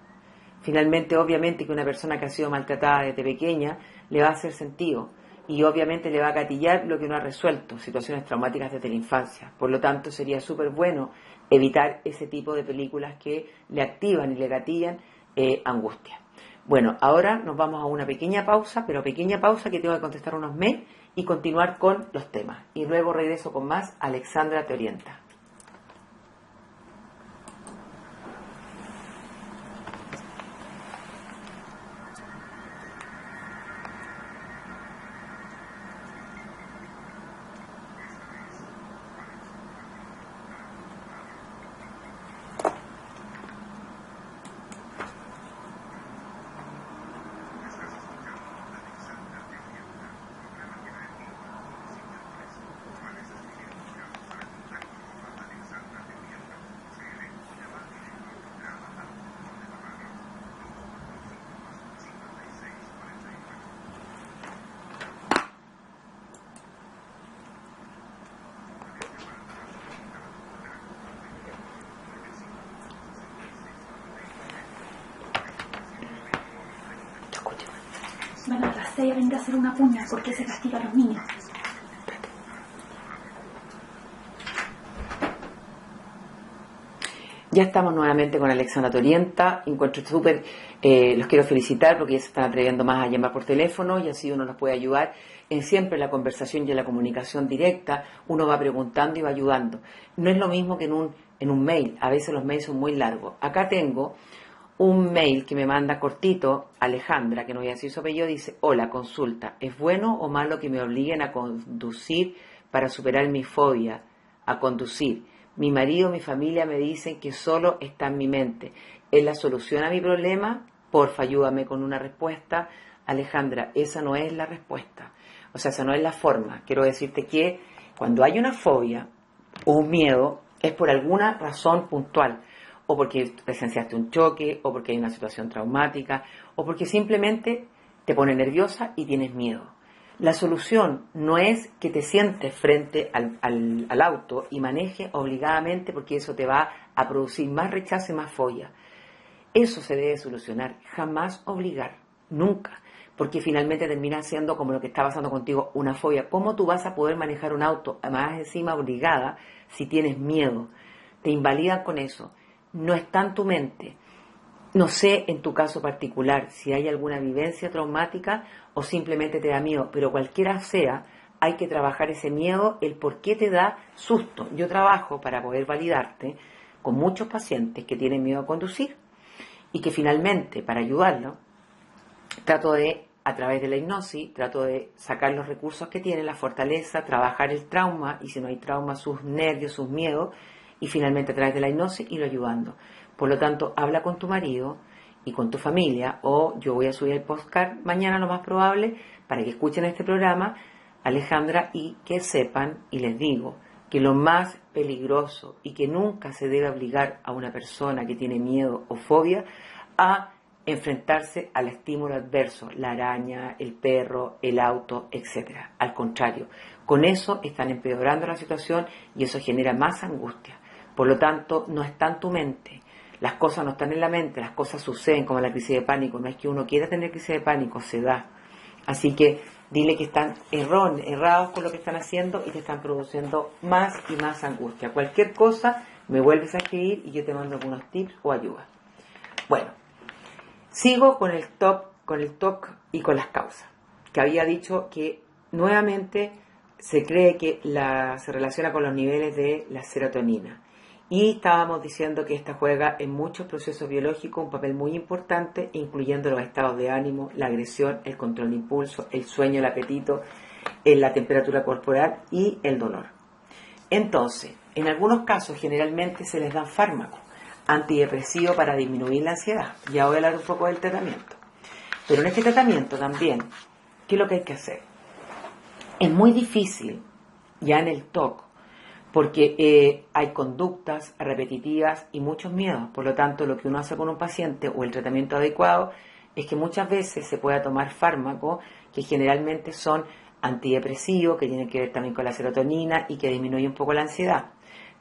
finalmente, obviamente, que una persona que ha sido maltratada desde pequeña le va a hacer sentido. Y obviamente le va a gatillar lo que no ha resuelto, situaciones traumáticas desde la infancia. Por lo tanto, sería súper bueno evitar ese tipo de películas que le activan y le gatillan angustia. Bueno, ahora nos vamos a una pequeña pausa, pero pequeña pausa que tengo que contestar unos mails y continuar con los temas. Y luego regreso con más. Alexandra te orienta. Van a las 6 a venir a hacer una puña porque se castiga a los niños. Ya estamos nuevamente con Alexandra Torienta. Encuentro súper, los quiero felicitar porque ya se están atreviendo más a llamar por teléfono y así uno los puede ayudar. En siempre la conversación y en la comunicación directa, uno va preguntando y va ayudando. No es lo mismo que en un mail. A veces los mails son muy largos. Acá tengo un mail que me manda cortito, Alejandra, que no voy a decir su apellido, dice: hola, consulta, ¿es bueno o malo que me obliguen a conducir para superar mi fobia a conducir? Mi marido, mi familia me dicen que solo está en mi mente. ¿Es la solución a mi problema? Porfa, ayúdame con una respuesta. Alejandra, esa no es la respuesta. O sea, esa no es la forma. Quiero decirte que cuando hay una fobia o un miedo, es por alguna razón puntual. o porque presenciaste un choque, o porque hay una situación traumática, o porque simplemente te pone nerviosa y tienes miedo. La solución no es que te sientes frente al auto y manejes obligadamente, porque eso te va a producir más rechazo y más fobia. Eso se debe solucionar, jamás obligar, nunca, porque finalmente termina siendo como lo que está pasando contigo, una fobia. ¿Cómo tú vas a poder manejar un auto, más encima obligada, si tienes miedo? Te invalidan con eso. No está en tu mente. No sé en tu caso particular si hay alguna vivencia traumática o simplemente te da miedo, pero cualquiera sea, hay que trabajar ese miedo, el por qué te da susto. Yo trabajo para poder validarte con muchos pacientes que tienen miedo a conducir y que finalmente, para ayudarlo, trato de, a través de la hipnosis, trato de sacar los recursos que tienen, la fortaleza, trabajar el trauma, y si no hay trauma, sus nervios, sus miedos, y finalmente a través de la hipnosis irlo ayudando. Por lo tanto, habla con tu marido y con tu familia, o yo voy a subir el podcast mañana, lo más probable, para que escuchen este programa, Alejandra, y que sepan, y les digo, que lo más peligroso y que nunca se debe obligar a una persona que tiene miedo o fobia a enfrentarse al estímulo adverso, la araña, el perro, el auto, etc. Al contrario, con eso están empeorando la situación y eso genera más angustia. Por lo tanto, no está en tu mente. Las cosas no están en la mente, las cosas suceden, como la crisis de pánico. No es que uno quiera tener crisis de pánico, se da. Así que dile que están errados con lo que están haciendo y te están produciendo más y más angustia. Cualquier cosa, me vuelves a escribir y yo te mando algunos tips o ayuda. Bueno, sigo con el TOC y con las causas, que había dicho que nuevamente se cree que se relaciona con los niveles de la serotonina. Y estábamos diciendo que esta juega en muchos procesos biológicos un papel muy importante, incluyendo los estados de ánimo, la agresión, el control de impulso, el sueño, el apetito, la temperatura corporal y el dolor. Entonces, en algunos casos generalmente se les dan fármacos antidepresivos para disminuir la ansiedad. Ya voy a hablar un poco del tratamiento. Pero en este tratamiento también, ¿qué es lo que hay que hacer? Es muy difícil, ya en el TOC, porque hay conductas repetitivas y muchos miedos. Por lo tanto, lo que uno hace con un paciente o el tratamiento adecuado es que muchas veces se pueda tomar fármacos que generalmente son antidepresivos, que tienen que ver también con la serotonina y que disminuyen un poco la ansiedad.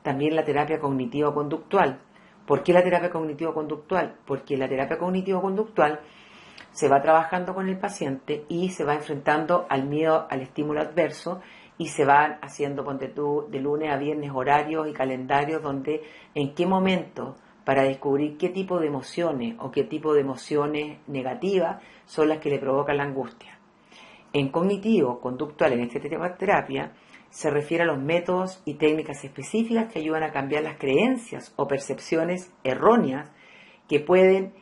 También la terapia cognitivo-conductual. ¿Por qué la terapia cognitivo-conductual? Porque la terapia cognitivo-conductual se va trabajando con el paciente y se va enfrentando al miedo, al estímulo adverso, y se van haciendo, ponte tú, de lunes a viernes horarios y calendarios donde en qué momento, para descubrir qué tipo de emociones o qué tipo de emociones negativas son las que le provocan la angustia. En cognitivo conductual, en este tipo de terapia, se refiere a los métodos y técnicas específicas que ayudan a cambiar las creencias o percepciones erróneas que pueden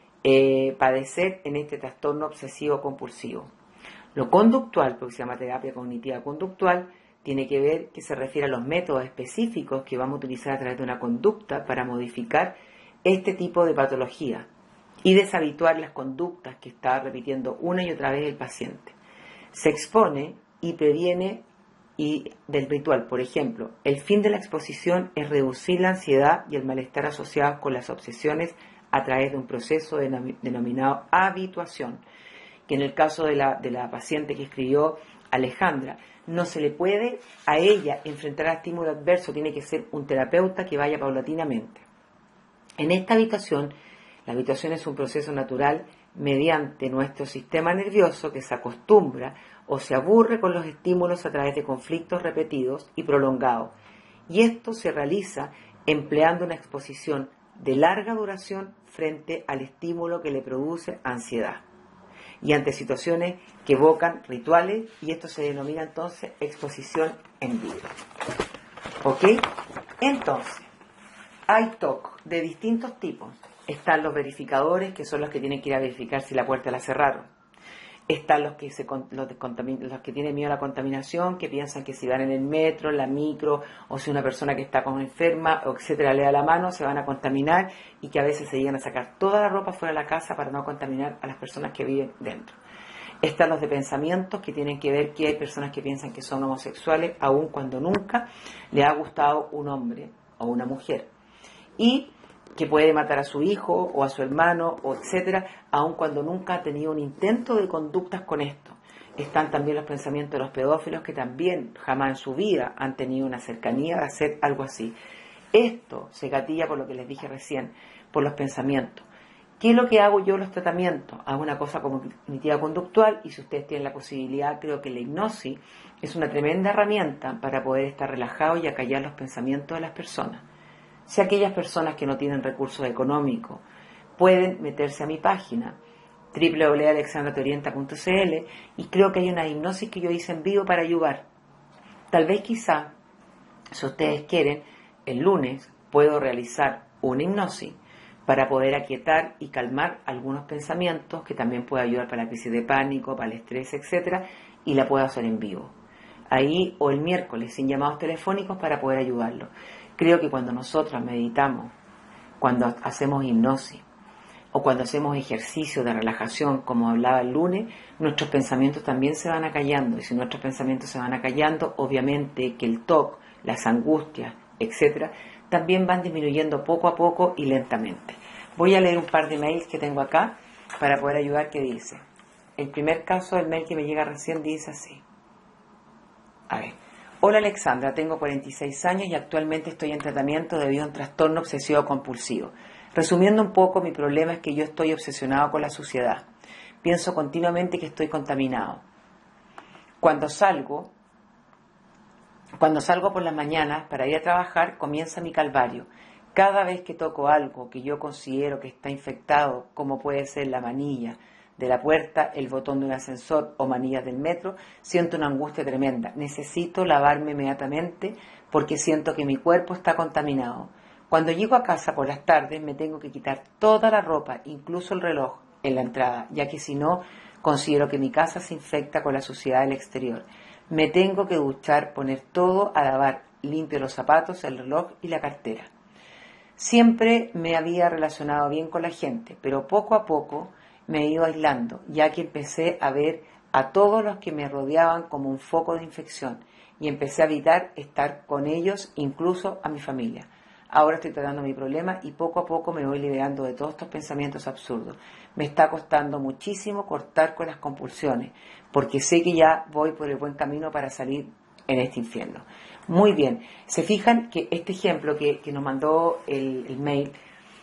padecer en este trastorno obsesivo compulsivo. Lo conductual, porque se llama terapia cognitiva conductual, tiene que ver que se refiere a los métodos específicos que vamos a utilizar a través de una conducta para modificar este tipo de patología y deshabituar las conductas que está repitiendo una y otra vez el paciente. Se expone y previene del ritual. Por ejemplo, el fin de la exposición es reducir la ansiedad y el malestar asociados con las obsesiones a través de un proceso denominado habituación, que en el caso de la paciente que escribió Alejandra, no se le puede a ella enfrentar a estímulo adverso, tiene que ser un terapeuta que vaya paulatinamente. En esta habituación, la habituación es un proceso natural mediante nuestro sistema nervioso que se acostumbra o se aburre con los estímulos a través de conflictos repetidos y prolongados. Y esto se realiza empleando una exposición de larga duración frente al estímulo que le produce ansiedad y ante situaciones que evocan rituales, y esto se denomina entonces exposición en vivo. ¿Ok? Entonces, hay TOC de distintos tipos. Están los verificadores, que son los que tienen que ir a verificar si la puerta la cerraron. Están los que tienen miedo a la contaminación, que piensan que si van en el metro, en la micro, o si una persona que está como enferma, o etcétera, le da la mano, se van a contaminar, y que a veces se llegan a sacar toda la ropa fuera de la casa para no contaminar a las personas que viven dentro. Están los de pensamientos, que tienen que ver que hay personas que piensan que son homosexuales, aun cuando nunca le ha gustado un hombre o una mujer. Y que puede matar a su hijo o a su hermano, o etcétera, aun cuando nunca ha tenido un intento de conductas con esto. Están también los pensamientos de los pedófilos que también jamás en su vida han tenido una cercanía de hacer algo así. Esto se gatilla por lo que les dije recién, por los pensamientos. ¿Qué es lo que hago yo en los tratamientos? Hago una cosa cognitiva conductual y si ustedes tienen la posibilidad, creo que la hipnosis es una tremenda herramienta para poder estar relajado y acallar los pensamientos de las personas. Si aquellas personas que no tienen recursos económicos pueden meterse a mi página www.alexandrateorienta.cl y creo que hay una hipnosis que yo hice en vivo para ayudar. Tal vez quizá, si ustedes quieren, el lunes puedo realizar una hipnosis para poder aquietar y calmar algunos pensamientos que también puede ayudar para la crisis de pánico, para el estrés, etcétera, y la puedo hacer en vivo. Ahí o el miércoles sin llamados telefónicos para poder ayudarlo. Creo que cuando nosotros meditamos, cuando hacemos hipnosis o cuando hacemos ejercicio de relajación, como hablaba el lunes, nuestros pensamientos también se van acallando. Y si nuestros pensamientos se van acallando, obviamente que el TOC, las angustias, etcétera, también van disminuyendo poco a poco y lentamente. Voy a leer un par de mails que tengo acá para poder ayudar. ¿Qué dice? El primer caso del mail que me llega recién dice así. A ver. Hola Alexandra, tengo 46 años y actualmente estoy en tratamiento debido a un trastorno obsesivo compulsivo. Resumiendo un poco, mi problema es que yo estoy obsesionado con la suciedad. Pienso continuamente que estoy contaminado. Cuando salgo por las mañanas para ir a trabajar, comienza mi calvario. Cada vez que toco algo que yo considero que está infectado, como puede ser la manilla de la puerta, el botón de un ascensor o manillas del metro, siento una angustia tremenda. Necesito lavarme inmediatamente porque siento que mi cuerpo está contaminado. Cuando llego a casa por las tardes me tengo que quitar toda la ropa, incluso el reloj, en la entrada, ya que si no, considero que mi casa se infecta con la suciedad del exterior. Me tengo que duchar, poner todo a lavar, limpio los zapatos, el reloj y la cartera. Siempre me había relacionado bien con la gente, pero poco a poco me he ido aislando, ya que empecé a ver a todos los que me rodeaban como un foco de infección y empecé a evitar estar con ellos, incluso a mi familia. Ahora estoy tratando mi problema y poco a poco me voy liberando de todos estos pensamientos absurdos. Me está costando muchísimo cortar con las compulsiones, porque sé que ya voy por el buen camino para salir en este infierno. Muy bien, se fijan que este ejemplo que nos mandó el mail,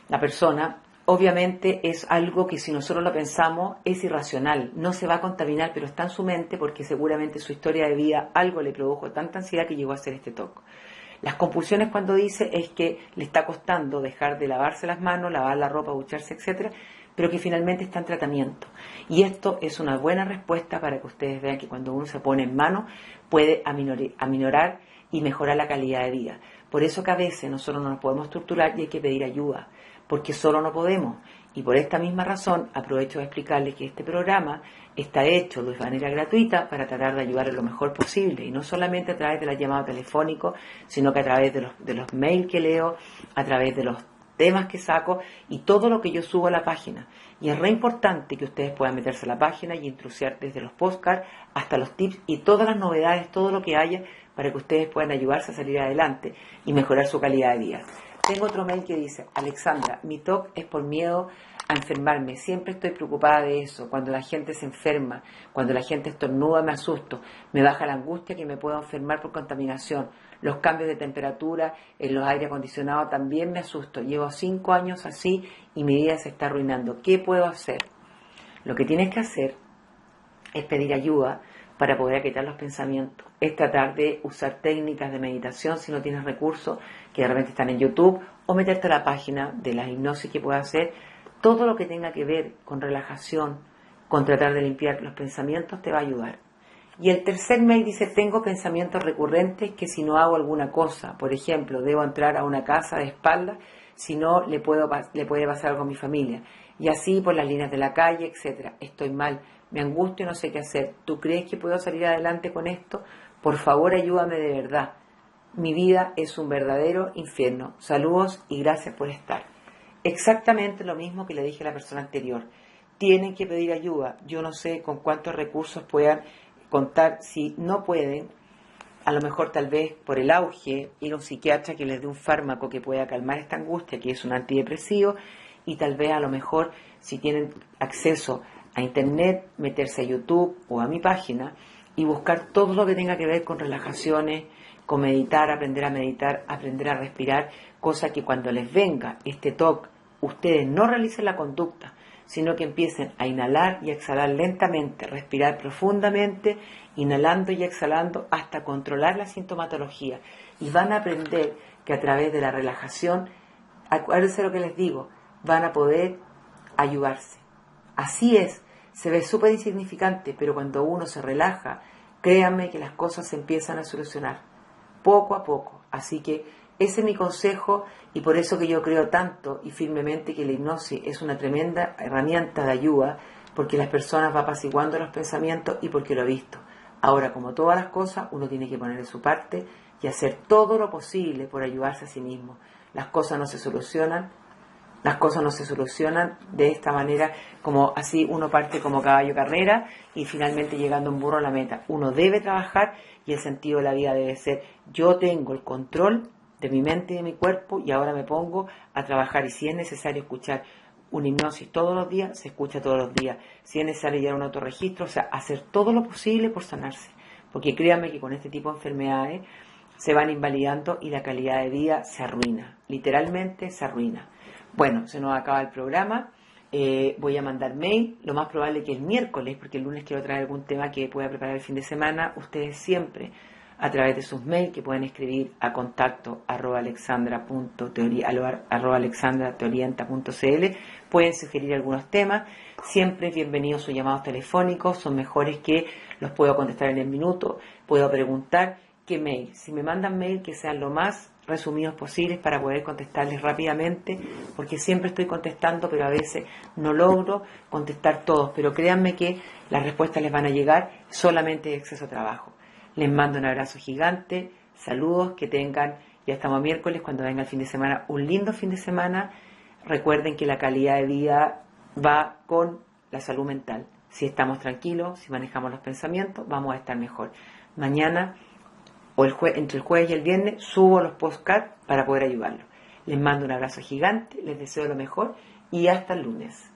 la persona, obviamente es algo que si nosotros lo pensamos es irracional, no se va a contaminar, pero está en su mente porque seguramente su historia de vida algo le produjo tanta ansiedad que llegó a hacer este toque. Las compulsiones cuando dice es que le está costando dejar de lavarse las manos, lavar la ropa, ducharse, etcétera, pero que finalmente está en tratamiento. Y esto es una buena respuesta para que ustedes vean que cuando uno se pone en mano puede aminorar y mejorar la calidad de vida. Por eso que a veces nosotros no nos podemos estructurar y hay que pedir ayuda, porque solo no podemos. Y por esta misma razón aprovecho de explicarles que este programa está hecho de manera gratuita para tratar de ayudar lo mejor posible, y no solamente a través de la llamada telefónica, sino que a través de los mails que leo, a través de los temas que saco y todo lo que yo subo a la página. Y es re importante que ustedes puedan meterse a la página y intrusiar desde los podcasts hasta los tips y todas las novedades, todo lo que haya para que ustedes puedan ayudarse a salir adelante y mejorar su calidad de vida. Tengo otro mail que dice: Alexandra, mi TOC es por miedo a enfermarme, siempre estoy preocupada de eso, cuando la gente se enferma, cuando la gente estornuda me asusto, me baja la angustia que me puedo enfermar por contaminación, los cambios de temperatura en los aire acondicionados también me asusto, llevo 5 años así y mi vida se está arruinando, ¿qué puedo hacer? Lo que tienes que hacer es pedir ayuda para poder aquietar los pensamientos, es tratar de usar técnicas de meditación si no tienes recursos, que de repente están en YouTube, o meterte a la página de la hipnosis que puedas hacer. Todo lo que tenga que ver con relajación, con tratar de limpiar los pensamientos, te va a ayudar. Y el tercer mail dice: tengo pensamientos recurrentes que si no hago alguna cosa, por ejemplo, debo entrar a una casa de espaldas, si no le puede pasar algo a mi familia. Y así por las líneas de la calle, etcétera. Estoy mal, me angustio y no sé qué hacer. ¿Tú crees que puedo salir adelante con esto? Por favor, ayúdame de verdad. Mi vida es un verdadero infierno. Saludos y gracias por estar. Exactamente lo mismo que le dije a la persona anterior. Tienen que pedir ayuda. Yo no sé con cuántos recursos puedan contar. Si no pueden, a lo mejor tal vez por el auge, ir a un psiquiatra que les dé un fármaco que pueda calmar esta angustia, que es un antidepresivo, y tal vez a lo mejor si tienen acceso a internet, meterse a YouTube o a mi página y buscar todo lo que tenga que ver con relajaciones, con meditar, aprender a respirar, cosa que cuando les venga este TOC, ustedes no realicen la conducta, sino que empiecen a inhalar y exhalar lentamente, respirar profundamente, inhalando y exhalando hasta controlar la sintomatología. Y van a aprender que a través de la relajación, acuérdense lo que les digo, van a poder ayudarse. Así es, se ve súper insignificante, pero cuando uno se relaja, créanme que las cosas se empiezan a solucionar, poco a poco. Así que ese es mi consejo, y por eso que yo creo tanto y firmemente que la hipnosis es una tremenda herramienta de ayuda, porque las personas va apaciguando los pensamientos y porque lo he visto. Ahora, como todas las cosas, uno tiene que poner de su parte y hacer todo lo posible por ayudarse a sí mismo. Las cosas no se solucionan de esta manera, como así uno parte como caballo carrera y finalmente llegando un burro a la meta. Uno debe trabajar y el sentido de la vida debe ser: yo tengo el control de mi mente y de mi cuerpo y ahora me pongo a trabajar, y si es necesario escuchar una hipnosis todos los días, se escucha todos los días. Si es necesario llevar un autorregistro, o sea, hacer todo lo posible por sanarse, porque créanme que con este tipo de enfermedades se van invalidando y la calidad de vida se arruina, literalmente se arruina. Bueno, se nos acaba el programa. Voy a mandar mail, lo más probable que el miércoles, porque el lunes quiero traer algún tema que pueda preparar el fin de semana. Ustedes siempre, a través de sus mails, que pueden escribir a contacto @alexandrateorienta.cl, pueden sugerir algunos temas. Siempre bienvenidos sus llamados telefónicos, son mejores, que los puedo contestar en el minuto. Puedo preguntar qué mail. Si me mandan mail, que sean lo más resumidos posibles para poder contestarles rápidamente, porque siempre estoy contestando, pero a veces no logro contestar todos. Pero créanme que las respuestas les van a llegar, solamente de exceso de trabajo. Les mando un abrazo gigante, saludos, que tengan, ya estamos miércoles, cuando venga el fin de semana, un lindo fin de semana. Recuerden que la calidad de vida va con la salud mental. Si estamos tranquilos, si manejamos los pensamientos, vamos a estar mejor. Mañana o entre el jueves y el viernes subo los podcasts para poder ayudarlos. Les mando un abrazo gigante, les deseo lo mejor y hasta el lunes.